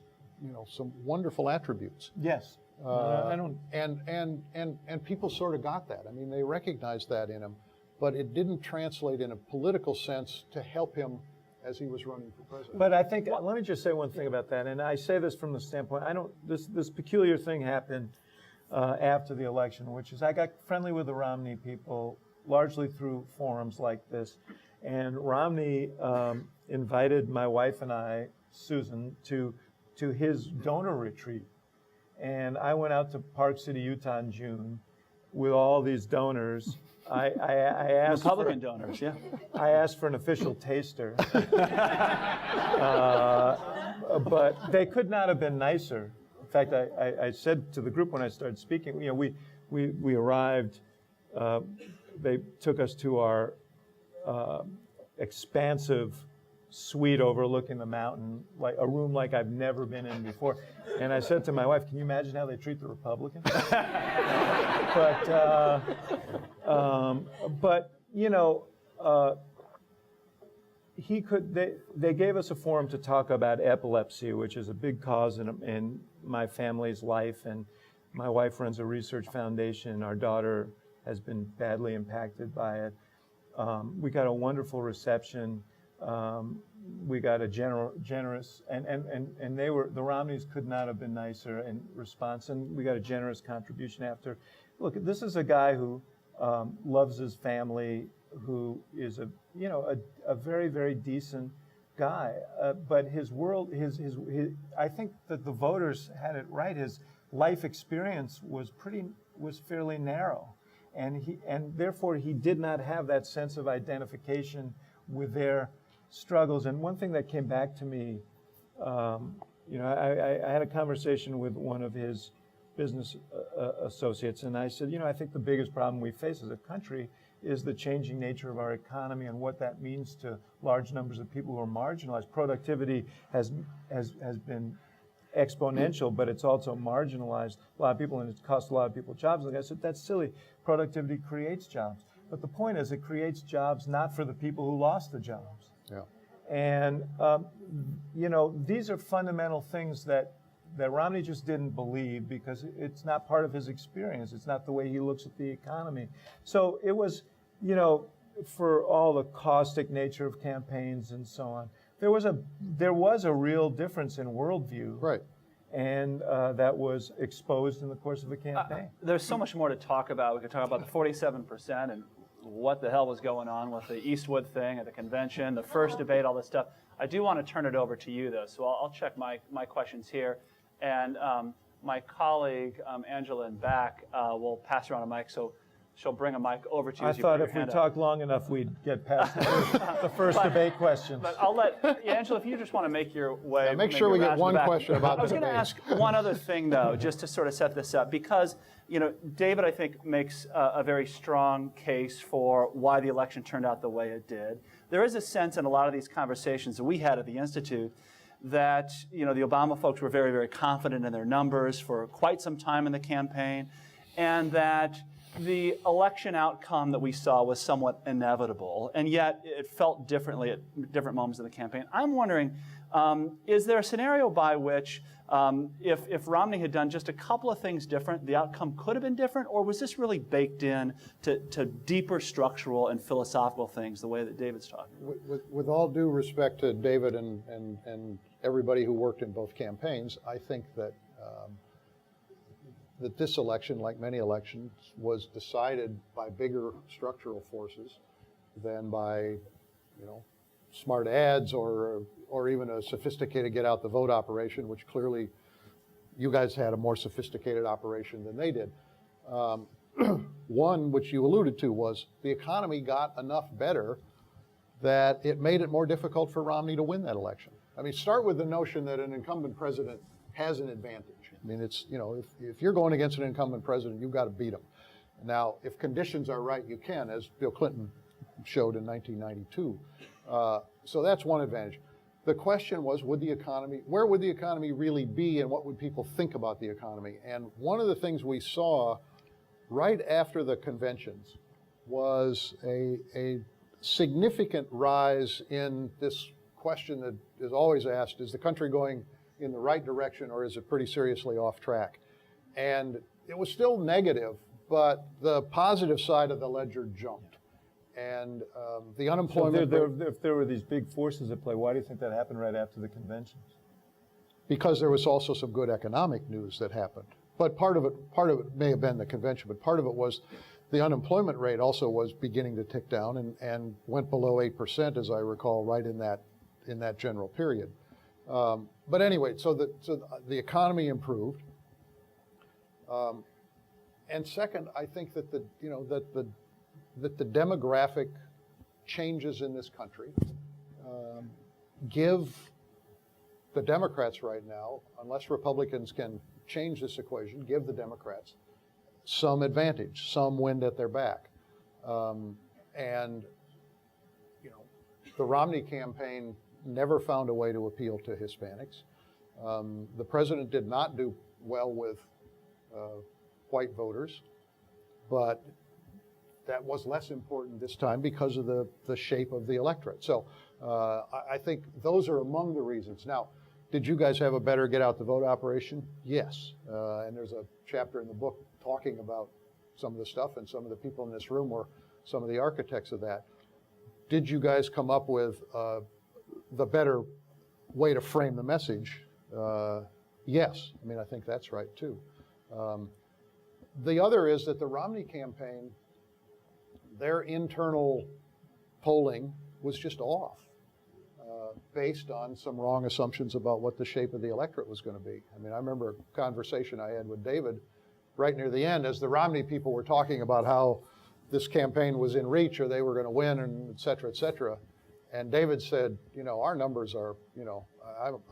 some wonderful attributes. Yes. I don't. And people sort of got that. I mean, they recognized that in him, but it didn't translate in a political sense to help him as he was running for president. But I think, let me just say one thing about that, and I say this from the standpoint, this peculiar thing happened after the election, which is I got friendly with the Romney people largely through forums like this, and Romney invited my wife and I, Susan, to his donor retreat, and I went out to Park City, Utah in June with all these donors. I asked Republican donors, yeah. I asked for an official taster, but they could not have been nicer. In fact, I said to the group when I started speaking, we arrived. They took us to our expansive suite overlooking the mountain, like a room like I've never been in before. And I said to my wife, "Can you imagine how they treat the Republicans?" But he could. They gave us a forum to talk about epilepsy, which is a big cause in my family's life, and my wife runs a research foundation. Our daughter has been badly impacted by it. We got a wonderful reception. We got a generous, and they were, the Romneys could not have been nicer in response, and we got a generous contribution after. Look, this is a guy who loves his family, who is a very, very decent guy, but his world, I think that the voters had it right. His life experience was fairly narrow, and therefore he did not have that sense of identification with their struggles. And one thing that came back to me, I had a conversation with one of his business associates, and I said, I think the biggest problem we face as a country is the changing nature of our economy and what that means to large numbers of people who are marginalized. Productivity has been exponential, but it's also marginalized a lot of people, and it's cost a lot of people jobs. Like I said, that's silly. Productivity creates jobs. But the point is, it creates jobs not for the people who lost the jobs. Yeah. And, these are fundamental things that Romney just didn't believe because it's not part of his experience. It's not the way he looks at the economy. So it was, for all the caustic nature of campaigns and so on, there was a real difference in worldview. Right. And that was exposed in the course of a campaign. There's so much more to talk about. We could talk about the 47% and what the hell was going on with the Eastwood thing at the convention, the first debate, all this stuff. I do want to turn it over to you, though, so I'll check my questions here. And my colleague, Angela in back, will pass around a mic, so she'll bring a mic over to you. I thought if we talked long enough, we'd get past the first debate questions. But I'll let Angela, if you just want to make your way. Yeah, make sure we get one question about the I was going to debate. ask one other thing, though, just to sort of set this up, because David, I think, makes a very strong case for why the election turned out the way it did. There is a sense in a lot of these conversations that we had at the Institute that the Obama folks were very, very confident in their numbers for quite some time in the campaign, and that the election outcome that we saw was somewhat inevitable, and yet it felt differently at different moments of the campaign. I'm wondering, is there a scenario by which if Romney had done just a couple of things different, the outcome could have been different, or was this really baked in to deeper structural and philosophical things, the way that David's talking about? With all due respect to David and everybody who worked in both campaigns, I think that that this election, like many elections, was decided by bigger structural forces than by, smart ads or even a sophisticated get out the vote operation, which clearly you guys had a more sophisticated operation than they did. One, which you alluded to, was the economy got enough better that it made it more difficult for Romney to win that election. I mean, start with the notion that an incumbent president has an advantage. I mean, it's, if you're going against an incumbent president, you've got to beat him. Now, if conditions are right, you can, as Bill Clinton showed in 1992. So that's one advantage. The question was, where would the economy really be, and what would people think about the economy? And one of the things we saw right after the conventions was a significant rise in this question that is always asked: is the country going in the right direction, or is it pretty seriously off track? And it was still negative, but the positive side of the ledger jumped. And the unemployment if there were these big forces at play, why do you think that happened right after the conventions? Because there was also some good economic news that happened. But part of it may have been the convention, but part of it was the unemployment rate also was beginning to tick down and went below 8%, as I recall, right in that general period. But anyway, so the economy improved, and second, I think that the demographic changes in this country give the Democrats right now, unless Republicans can change this equation, give the Democrats some advantage, some wind at their back, and the Romney campaign never found a way to appeal to Hispanics. The president did not do well with white voters, but that was less important this time because of the shape of the electorate. So I think those are among the reasons. Now, did you guys have a better get out the vote operation? Yes. And there's a chapter in the book talking about some of the stuff, and some of the people in this room were some of the architects of that. Did you guys come up with the better way to frame the message? Yes. I mean, I think that's right too. The other is that the Romney campaign, their internal polling was just off based on some wrong assumptions about what the shape of the electorate was going to be. I mean, I remember a conversation I had with David right near the end as the Romney people were talking about how this campaign was in reach or they were going to win, and et cetera, et cetera. And David said, our numbers are,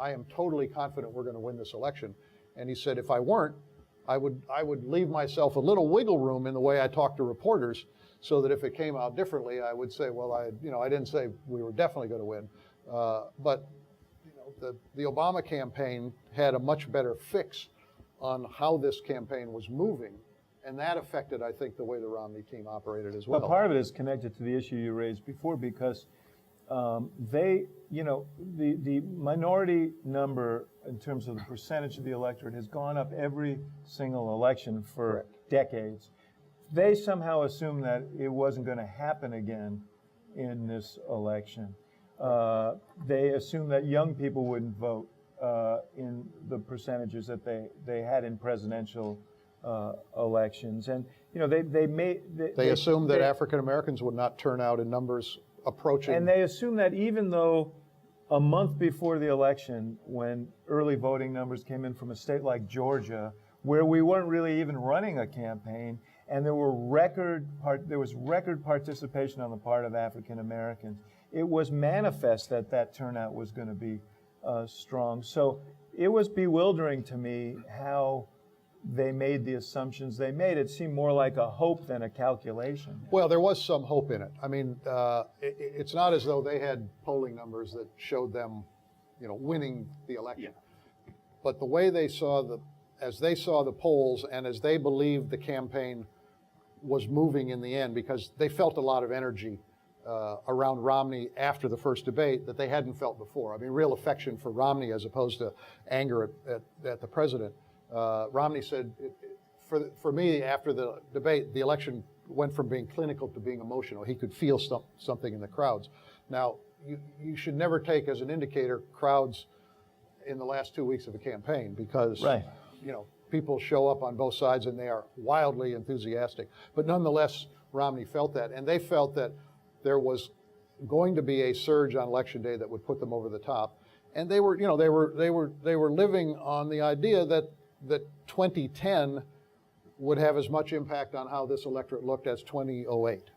I am totally confident we're going to win this election. And he said, if I weren't, I would leave myself a little wiggle room in the way I talk to reporters, so that if it came out differently, I would say, well, I didn't say we were definitely going to win. But the Obama campaign had a much better fix on how this campaign was moving, and that affected, I think, the way the Romney team operated as well. But part of it is connected to the issue you raised before, because the minority number in terms of the percentage of the electorate has gone up every single election for Correct. decades. They somehow assumed that it wasn't going to happen again in this election. They assumed that young people wouldn't vote in the percentages that they had in presidential elections, and they assumed that African Americans would not turn out in numbers approaching. And they assumed that even though a month before the election, when early voting numbers came in from a state like Georgia, where we weren't really even running a campaign, and there was record participation on the part of African Americans, it was manifest that turnout was going to be strong. So it was bewildering to me how they made the assumptions they made. It seemed more like a hope than a calculation. Well, there was some hope in it. I mean, it's not as though they had polling numbers that showed them, winning the election. Yeah. But the way they saw as they saw the polls, and as they believed the campaign was moving in the end, because they felt a lot of energy around Romney after the first debate that they hadn't felt before. I mean, real affection for Romney as opposed to anger at the president. Romney said, for me, after the debate, the election went from being clinical to being emotional. He could feel something in the crowds. Now, you should never take as an indicator crowds in the last 2 weeks of a campaign, because Right. you know, people show up on both sides and they are wildly enthusiastic. But nonetheless, Romney felt that, and they felt that there was going to be a surge on election day that would put them over the top. And they were, you know, they were living on the idea that 2010 would have as much impact on how this electorate looked as 2008.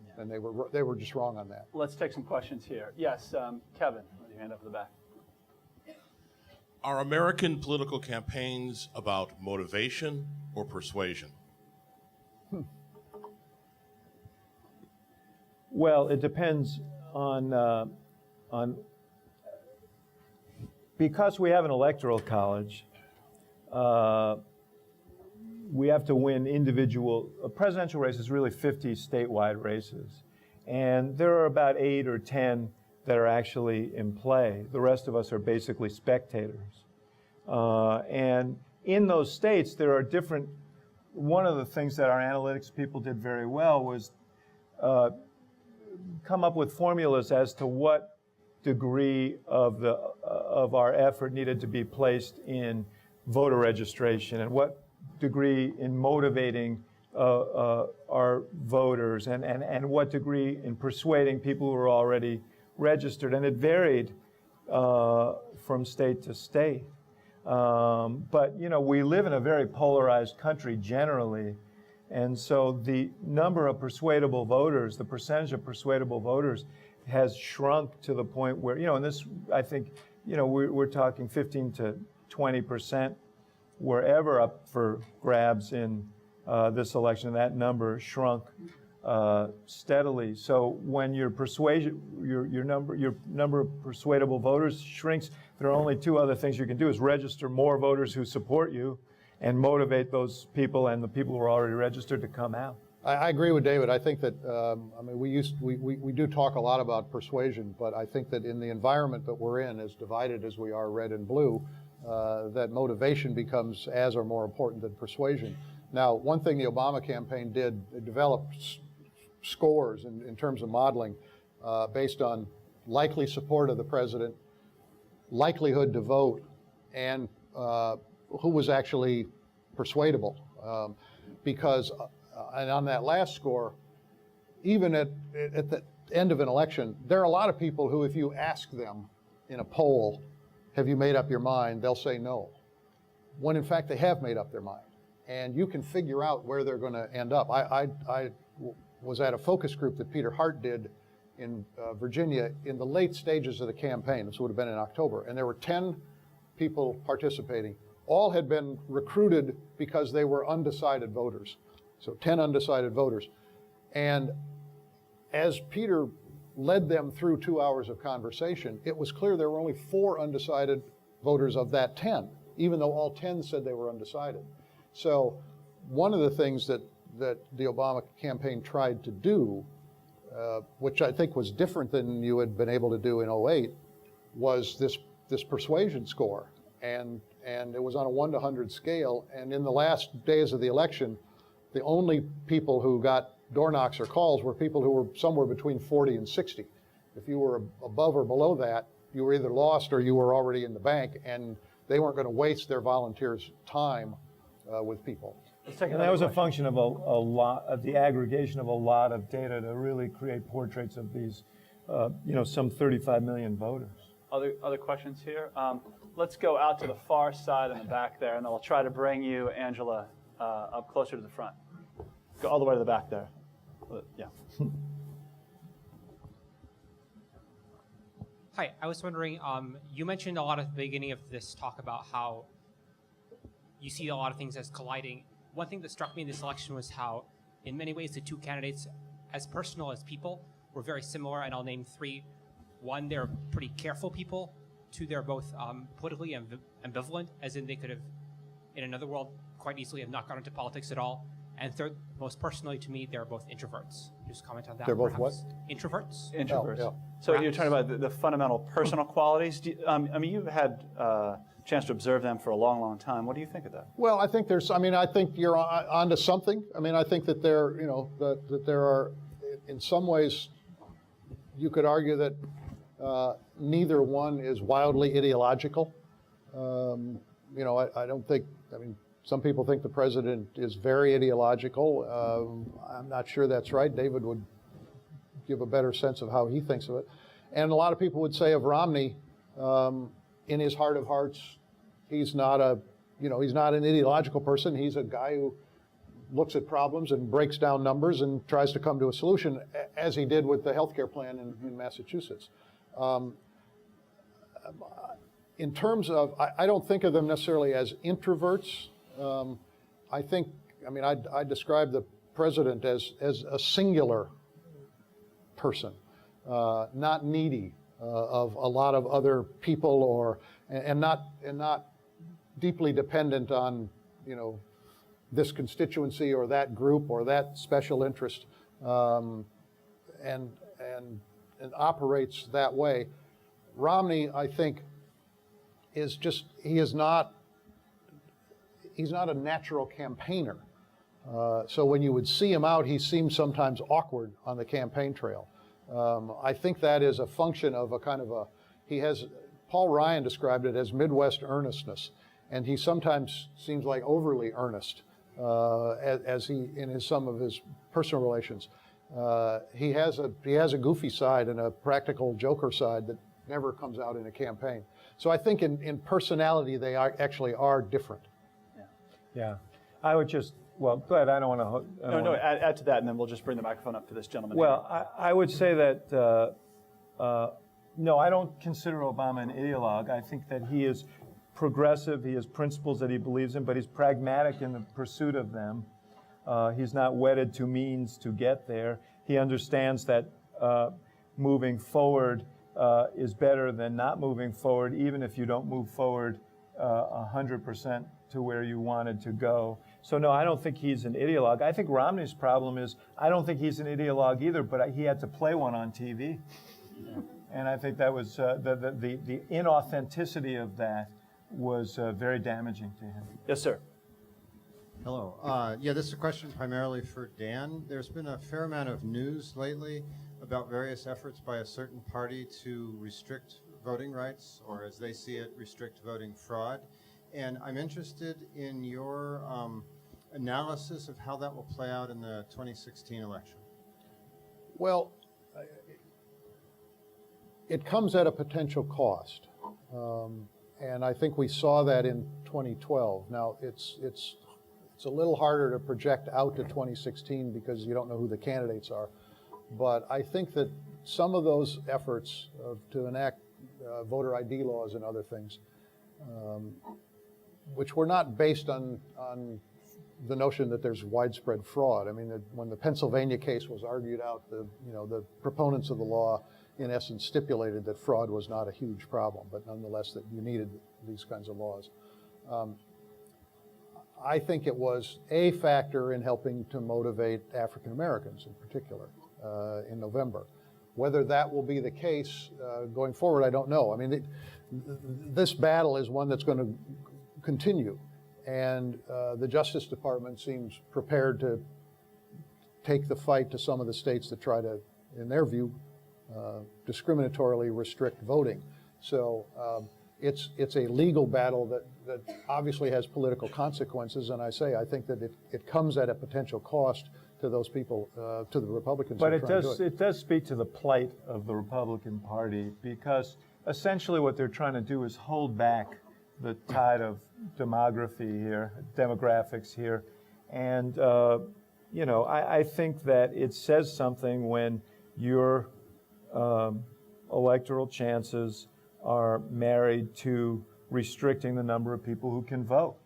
Yeah. And they were just wrong on that. Let's take some questions here. Yes, Kevin, with your hand up at the back. Are American political campaigns about motivation or persuasion? Well, it depends on because we have an electoral college, we have to win individual. A presidential race is really 50 statewide races, and there are about 8 or 10 that are actually in play. The rest of us are basically spectators. And in those states, there are different. One of the things that our analytics people did very well was come up with formulas as to what degree of our effort needed to be placed in voter registration and what degree in motivating our voters and what degree in persuading people who were already registered. And it varied from state to state. But, you know, we live in a very polarized country generally. And so the number of persuadable voters, the percentage of persuadable voters has shrunk to the point where, you know, and this, I think, you know, we're talking 15 to 20% were ever up for grabs in this election. That number shrunk steadily. So when your number of persuadable voters shrinks, there are only two other things you can do: is register more voters who support you and motivate those people and the people who are already registered to come out. I agree with David. I think that, I mean, we do talk a lot about persuasion, but I think that in the environment that we're in, as divided as we are, red and blue, that motivation becomes as or more important than persuasion. Now, one thing the Obama campaign did, it developed scores in terms of modeling based on likely support of the president, likelihood to vote, and who was actually persuadable. Because and on that last score, even at the end of an election, there are a lot of people who, if you ask them in a poll, have you made up your mind, they'll say no, when in fact they have made up their mind. And you can figure out where they're going to end up. I was at a focus group that Peter Hart did in Virginia in the late stages of the campaign. This would have been in October. And there were 10 people participating. All had been recruited because they were undecided voters. So 10 undecided voters. And as Peter led them through 2 hours of conversation, it was clear there were only 4 undecided voters of that 10, even though all 10 said they were undecided. So one of the things that the Obama campaign tried to do, which I think was different than you had been able to do in 08, was this persuasion score. And it was on a 1 to 100 scale. And in the last days of the election, the only people who got door knocks or calls were people who were somewhere between 40 and 60. If you were above or below that, you were either lost or you were already in the bank, and they weren't going to waste their volunteers' time with people. And that was a function of a lot of the aggregation of a lot of data to really create portraits of these, you know, some 35 million voters. Other questions here? Let's go out to the far side in the back there, and I'll try to bring you, Angela, up closer to the front. Go all the way to the back there. Yeah. Hi, I was wondering, you mentioned a lot at the beginning of this talk about how you see a lot of things as colliding. One thing that struck me in this election was how, in many ways, the two candidates, as personal as people, were very similar, and I'll name 3. 1, they're pretty careful people. 2, they're both politically ambivalent, as in they could have, in another world, quite easily have not gone into politics at all. And third, most personally to me, they're both introverts. Just comment on that. They're both perhaps. Introverts. Introverts. yeah. So Perhaps. you're talking about the fundamental personal qualities. I mean, you've had a chance to observe them for a long, long time. What do you think of that? Well, I think I think you're onto something. I mean, I think that that there are, in some ways, you could argue that neither one is wildly ideological. I don't think, some people think the president is very ideological. I'm not sure that's right. David would give a better sense of how he thinks of it. And a lot of people would say of Romney, in his heart of hearts, he's not he's not an ideological person. He's a guy who looks at problems and breaks down numbers and tries to come to a solution, as he did with the healthcare plan in Massachusetts. In terms of, I don't think of them necessarily as introverts. I describe the president as a singular person, not needy of a lot of other people, and not deeply dependent on this constituency or that group or that special interest, and operates that way. Romney, I think, he's not a natural campaigner. So when you would see him out, he seems sometimes awkward on the campaign trail. I think that is a function of Paul Ryan described it as Midwest earnestness, and he sometimes seems like overly earnest as he in some of his personal relations. He has a goofy side and a practical joker side that never comes out in a campaign. So I think in personality they actually are different. Yeah. I would just, well, go ahead. I don't want to. No, add to that, and then we'll just bring the microphone up to this gentleman. Well, I would say that, no, I don't consider Obama an ideologue. I think that he is progressive. He has principles that he believes in, but he's pragmatic in the pursuit of them. He's not wedded to means to get there. He understands that moving forward is better than not moving forward, even if you don't move forward 100% to where you wanted to go. So no, I don't think he's an ideologue. I think Romney's problem is, I don't think he's an ideologue either, but he had to play one on TV. And I think that was, the inauthenticity of that was very damaging to him. Yes, sir. Hello. Yeah, this is a question primarily for Dan. There's been a fair amount of news lately about various efforts by a certain party to restrict voting rights, or as they see it, restrict voting fraud. And I'm interested in your analysis of how that will play out in the 2016 election. Well, it comes at a potential cost. And I think we saw that in 2012. Now, it's a little harder to project out to 2016 because you don't know who the candidates are. But I think that some of those efforts to enact voter ID laws and other things, which were not based on the notion that there's widespread fraud. I mean, when the Pennsylvania case was argued out, the proponents of the law, in essence, stipulated that fraud was not a huge problem, but nonetheless that you needed these kinds of laws. I think it was a factor in helping to motivate African Americans in particular in November. Whether that will be the case going forward, I don't know. I mean, this battle is one that's going to continue, and the Justice Department seems prepared to take the fight to some of the states that try to, in their view, discriminatorily restrict voting. So it's a legal battle that obviously has political consequences, and I think that it comes at a potential cost to those people, to the Republicans. But it does speak to the plight of the Republican Party, because essentially what they're trying to do is hold back the tide of demographics here. And, I think that it says something when your electoral chances are married to restricting the number of people who can vote.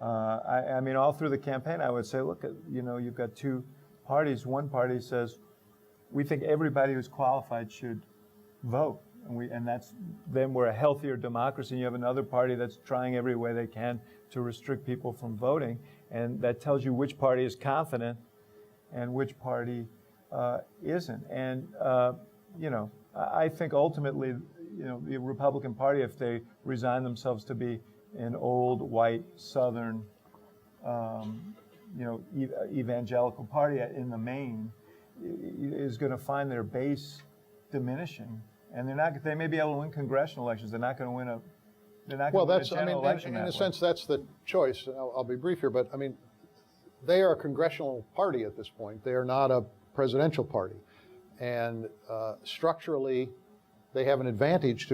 I mean, all through the campaign, I would say, look, you've got two parties. One party says, we think everybody who's qualified should vote. Then we're a healthier democracy. And you have another party that's trying every way they can to restrict people from voting. And that tells you which party is confident and which party isn't. And, I think ultimately, the Republican Party, if they resign themselves to be an old, white, Southern, evangelical party in the main, is going to find their base diminishing. And they may be able to win congressional elections. They're not going to win a general election. In a sense, that's the choice. I'll be brief here, but I mean, they are a congressional party at this point. They are not a presidential party. And structurally, they have an advantage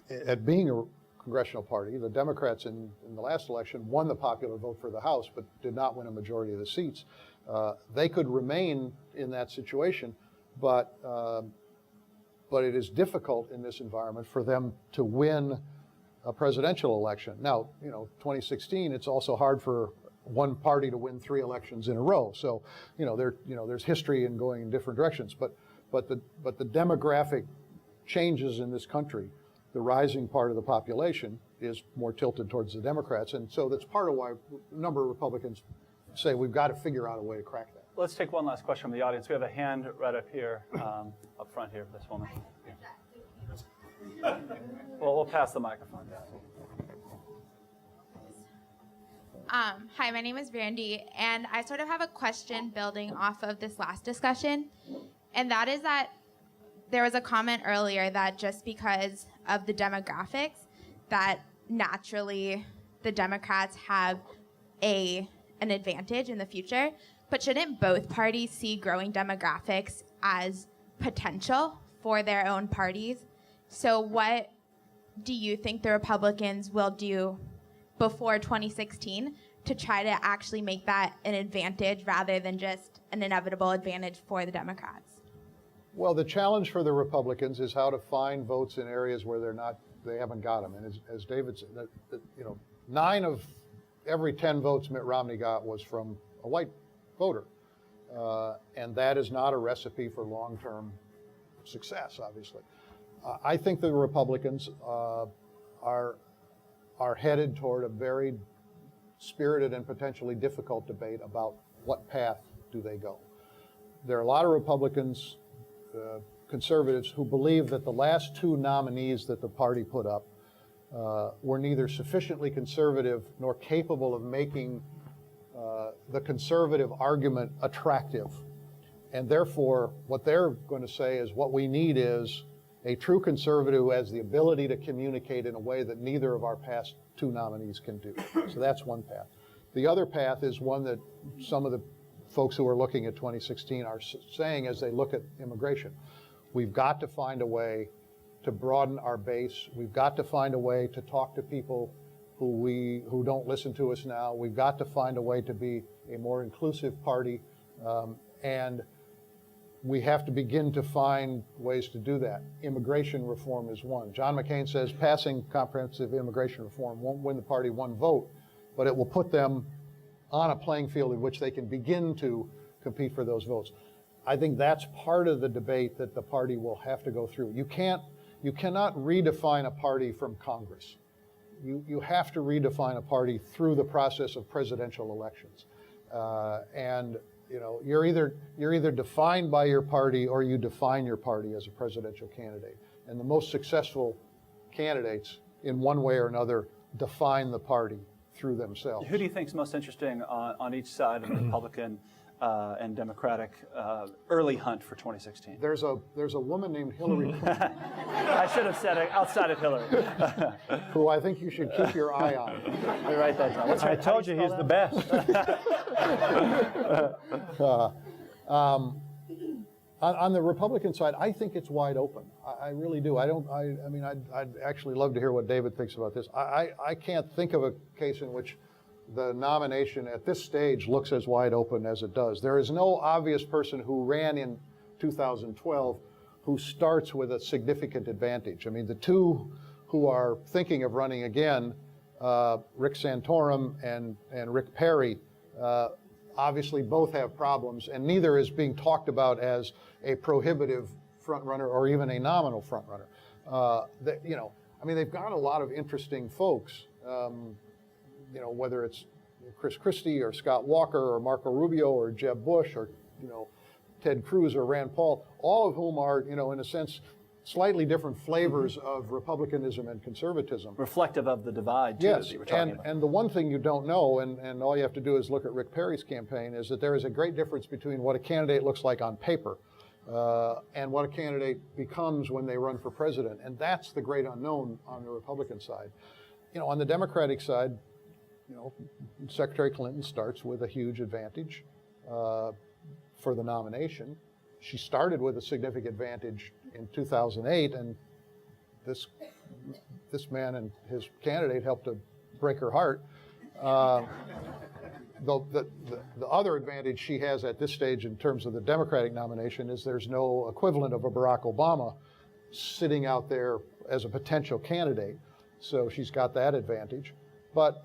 at being a congressional party. The Democrats in the last election won the popular vote for the House, but did not win a majority of the seats. They could remain in that situation, but it is difficult in this environment for them to win a presidential election. Now, 2016, it's also hard for one party to win 3 elections in a row. So, there's history in going in different directions. But the demographic changes in this country, the rising part of the population is more tilted towards the Democrats. And so that's part of why a number of Republicans say we've got to figure out a way to crack that. Let's take one last question from the audience. We have a hand right up here, up front here, this woman. Well, we'll pass the microphone down. Hi, my name is Randy, and I sort of have a question building off of this last discussion, and that is that there was a comment earlier that just because of the demographics, that naturally the Democrats have an advantage in the future, but shouldn't both parties see growing demographics as potential for their own parties? So what do you think the Republicans will do before 2016 to try to actually make that an advantage rather than just an inevitable advantage for the Democrats? Well, the challenge for the Republicans is how to find votes in areas where they haven't got them. And as David said, 9 of every 10 votes Mitt Romney got was from a white voter. And that is not a recipe for long-term success, obviously. I think the Republicans are headed toward a very spirited and potentially difficult debate about what path do they go. There are a lot of Republicans, conservatives, who believe that the last 2 nominees that the party put up were neither sufficiently conservative nor capable of making the conservative argument attractive. And therefore, what they're going to say is what we need is a true conservative who has the ability to communicate in a way that neither of our past 2 nominees can do. So that's one path. The other path is one that some of the folks who are looking at 2016 are saying as they look at immigration. We've got to find a way to broaden our base. We've got to find a way to talk to people who don't listen to us now. We've got to find a way to be a more inclusive party, and we have to begin to find ways to do that. Immigration reform is one. John McCain says passing comprehensive immigration reform won't win the party 1 vote, but it will put them on a playing field in which they can begin to compete for those votes. I think that's part of the debate that the party will have to go through. You cannot redefine a party from Congress. You have to redefine a party through the process of presidential elections. You're either defined by your party or you define your party as a presidential candidate. And the most successful candidates, in one way or another, define the party through themselves. Who do you think is most interesting on each side of the Republican and Democratic early hunt for 2016? There's a woman named Hillary Clinton. I should have said it outside of Hillary. Who I think you should keep your eye on. Let me write that down. I told you he's the best. On the Republican side, I think it's wide open. I really do. I'd actually love to hear what David thinks about this. I can't think of a case in which the nomination at this stage looks as wide open as it does. There is no obvious person who ran in 2012 who starts with a significant advantage. I mean, the 2 who are thinking of running again, Rick Santorum and Rick Perry, obviously both have problems, and neither is being talked about as a prohibitive front runner or even a nominal front runner. They've got a lot of interesting folks. Whether it's Chris Christie or Scott Walker or Marco Rubio or Jeb Bush or, Ted Cruz or Rand Paul, all of whom are, in a sense, slightly different flavors of republicanism and conservatism. Reflective of the divide, too, Yes, that you were talking about. and the one thing you don't know, and all you have to do is look at Rick Perry's campaign, is that there is a great difference between what a candidate looks like on paper and what a candidate becomes when they run for president. And that's the great unknown on the Republican side. On the Democratic side, Secretary Clinton starts with a huge advantage for the nomination. She started with a significant advantage in 2008, and this man and his candidate helped to break her heart. The other advantage she has at this stage in terms of the Democratic nomination is there's no equivalent of a Barack Obama sitting out there as a potential candidate. So she's got that advantage. But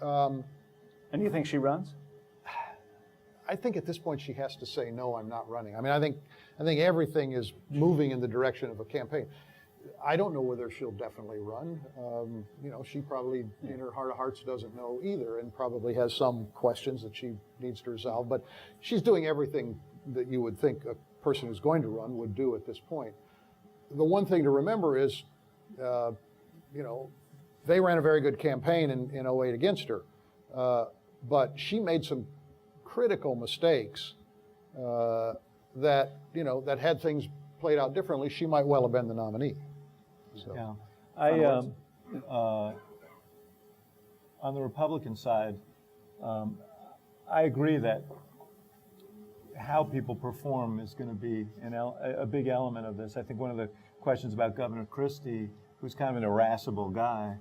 and you think she runs? I think at this point she has to say, no, I'm not running. I mean, I think everything is moving in the direction of a campaign. I don't know whether she'll definitely run. She probably, in her heart of hearts, doesn't know either, and probably has some questions that she needs to resolve. But she's doing everything that you would think a person who's going to run would do at this point. The one thing to remember is, they ran a very good campaign in 2008 against her, but she made some critical mistakes that had things played out differently, she might well have been the nominee. So. Yeah, on the Republican side, I agree that how people perform is going to be a big element of this. I think one of the questions about Governor Christie, who's kind of an irascible guy,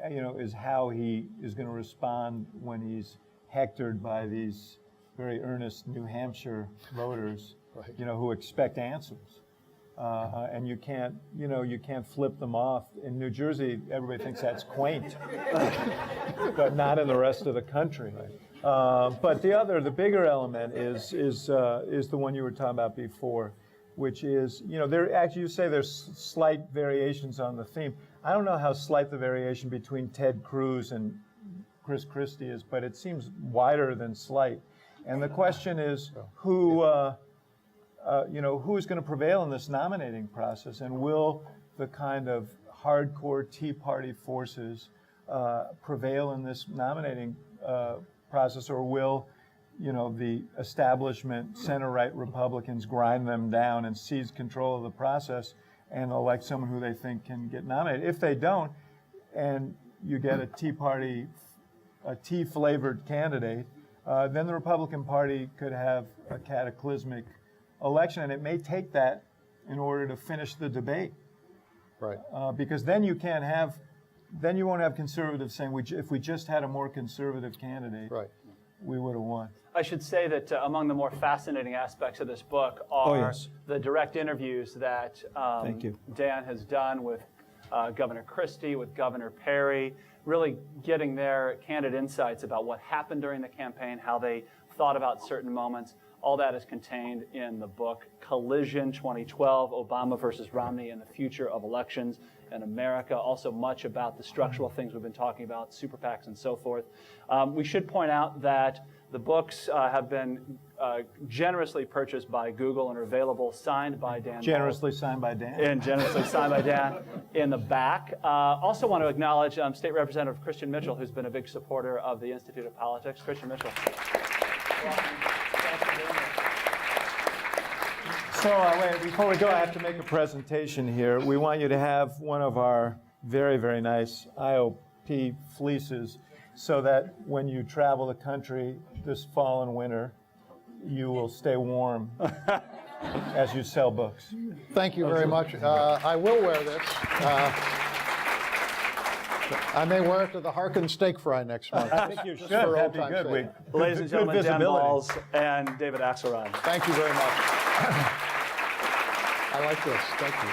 is how he is going to respond when he's hectored by these very earnest New Hampshire voters, right. Who expect answers. And you can't flip them off. In New Jersey, everybody thinks that's quaint, but not in the rest of the country. But the bigger element is the one you were talking about before, which is, you say there's slight variations on the theme. I don't know how slight the variation between Ted Cruz and Chris Christie is, but it seems wider than slight. And the question is, who is going to prevail in this nominating process, and will the kind of hardcore Tea Party forces prevail in this nominating process, or will, the establishment center-right Republicans grind them down and seize control of the process and elect someone who they think can get nominated? If they don't, and you get a tea-flavored candidate, then the Republican Party could have a cataclysmic election, and it may take that in order to finish the debate. Right. Because then you won't have conservatives saying, if we just had a more conservative candidate, right, we would have won. I should say that among the more fascinating aspects of this book are the direct interviews that Dan has done with Governor Christie, with Governor Perry, really getting their candid insights about what happened during the campaign, how they thought about certain moments. All that is contained in the book Collision 2012, Obama versus Romney and the Future of Elections in America. Also much about the structural things we've been talking about, super PACs and so forth. We should point out that the books have been generously purchased by Google and are available signed by Dan. Generously signed by Dan. And generously signed by Dan in the back. Also want to acknowledge State Representative Christian Mitchell, who's been a big supporter of the Institute of Politics. Christian Mitchell. Welcome. So before we go, I have to make a presentation here. We want you to have one of our very, very nice IOP fleeces so that when you travel the country this fall and winter, you will stay warm as you sell books. Thank you very much. I will wear this. I may wear it to the Harkin Steak Fry next month. I think you should. That'd be good. Ladies and gentlemen, Dan Balz and David Axelrod. Thank you very much. I like this. Thank you.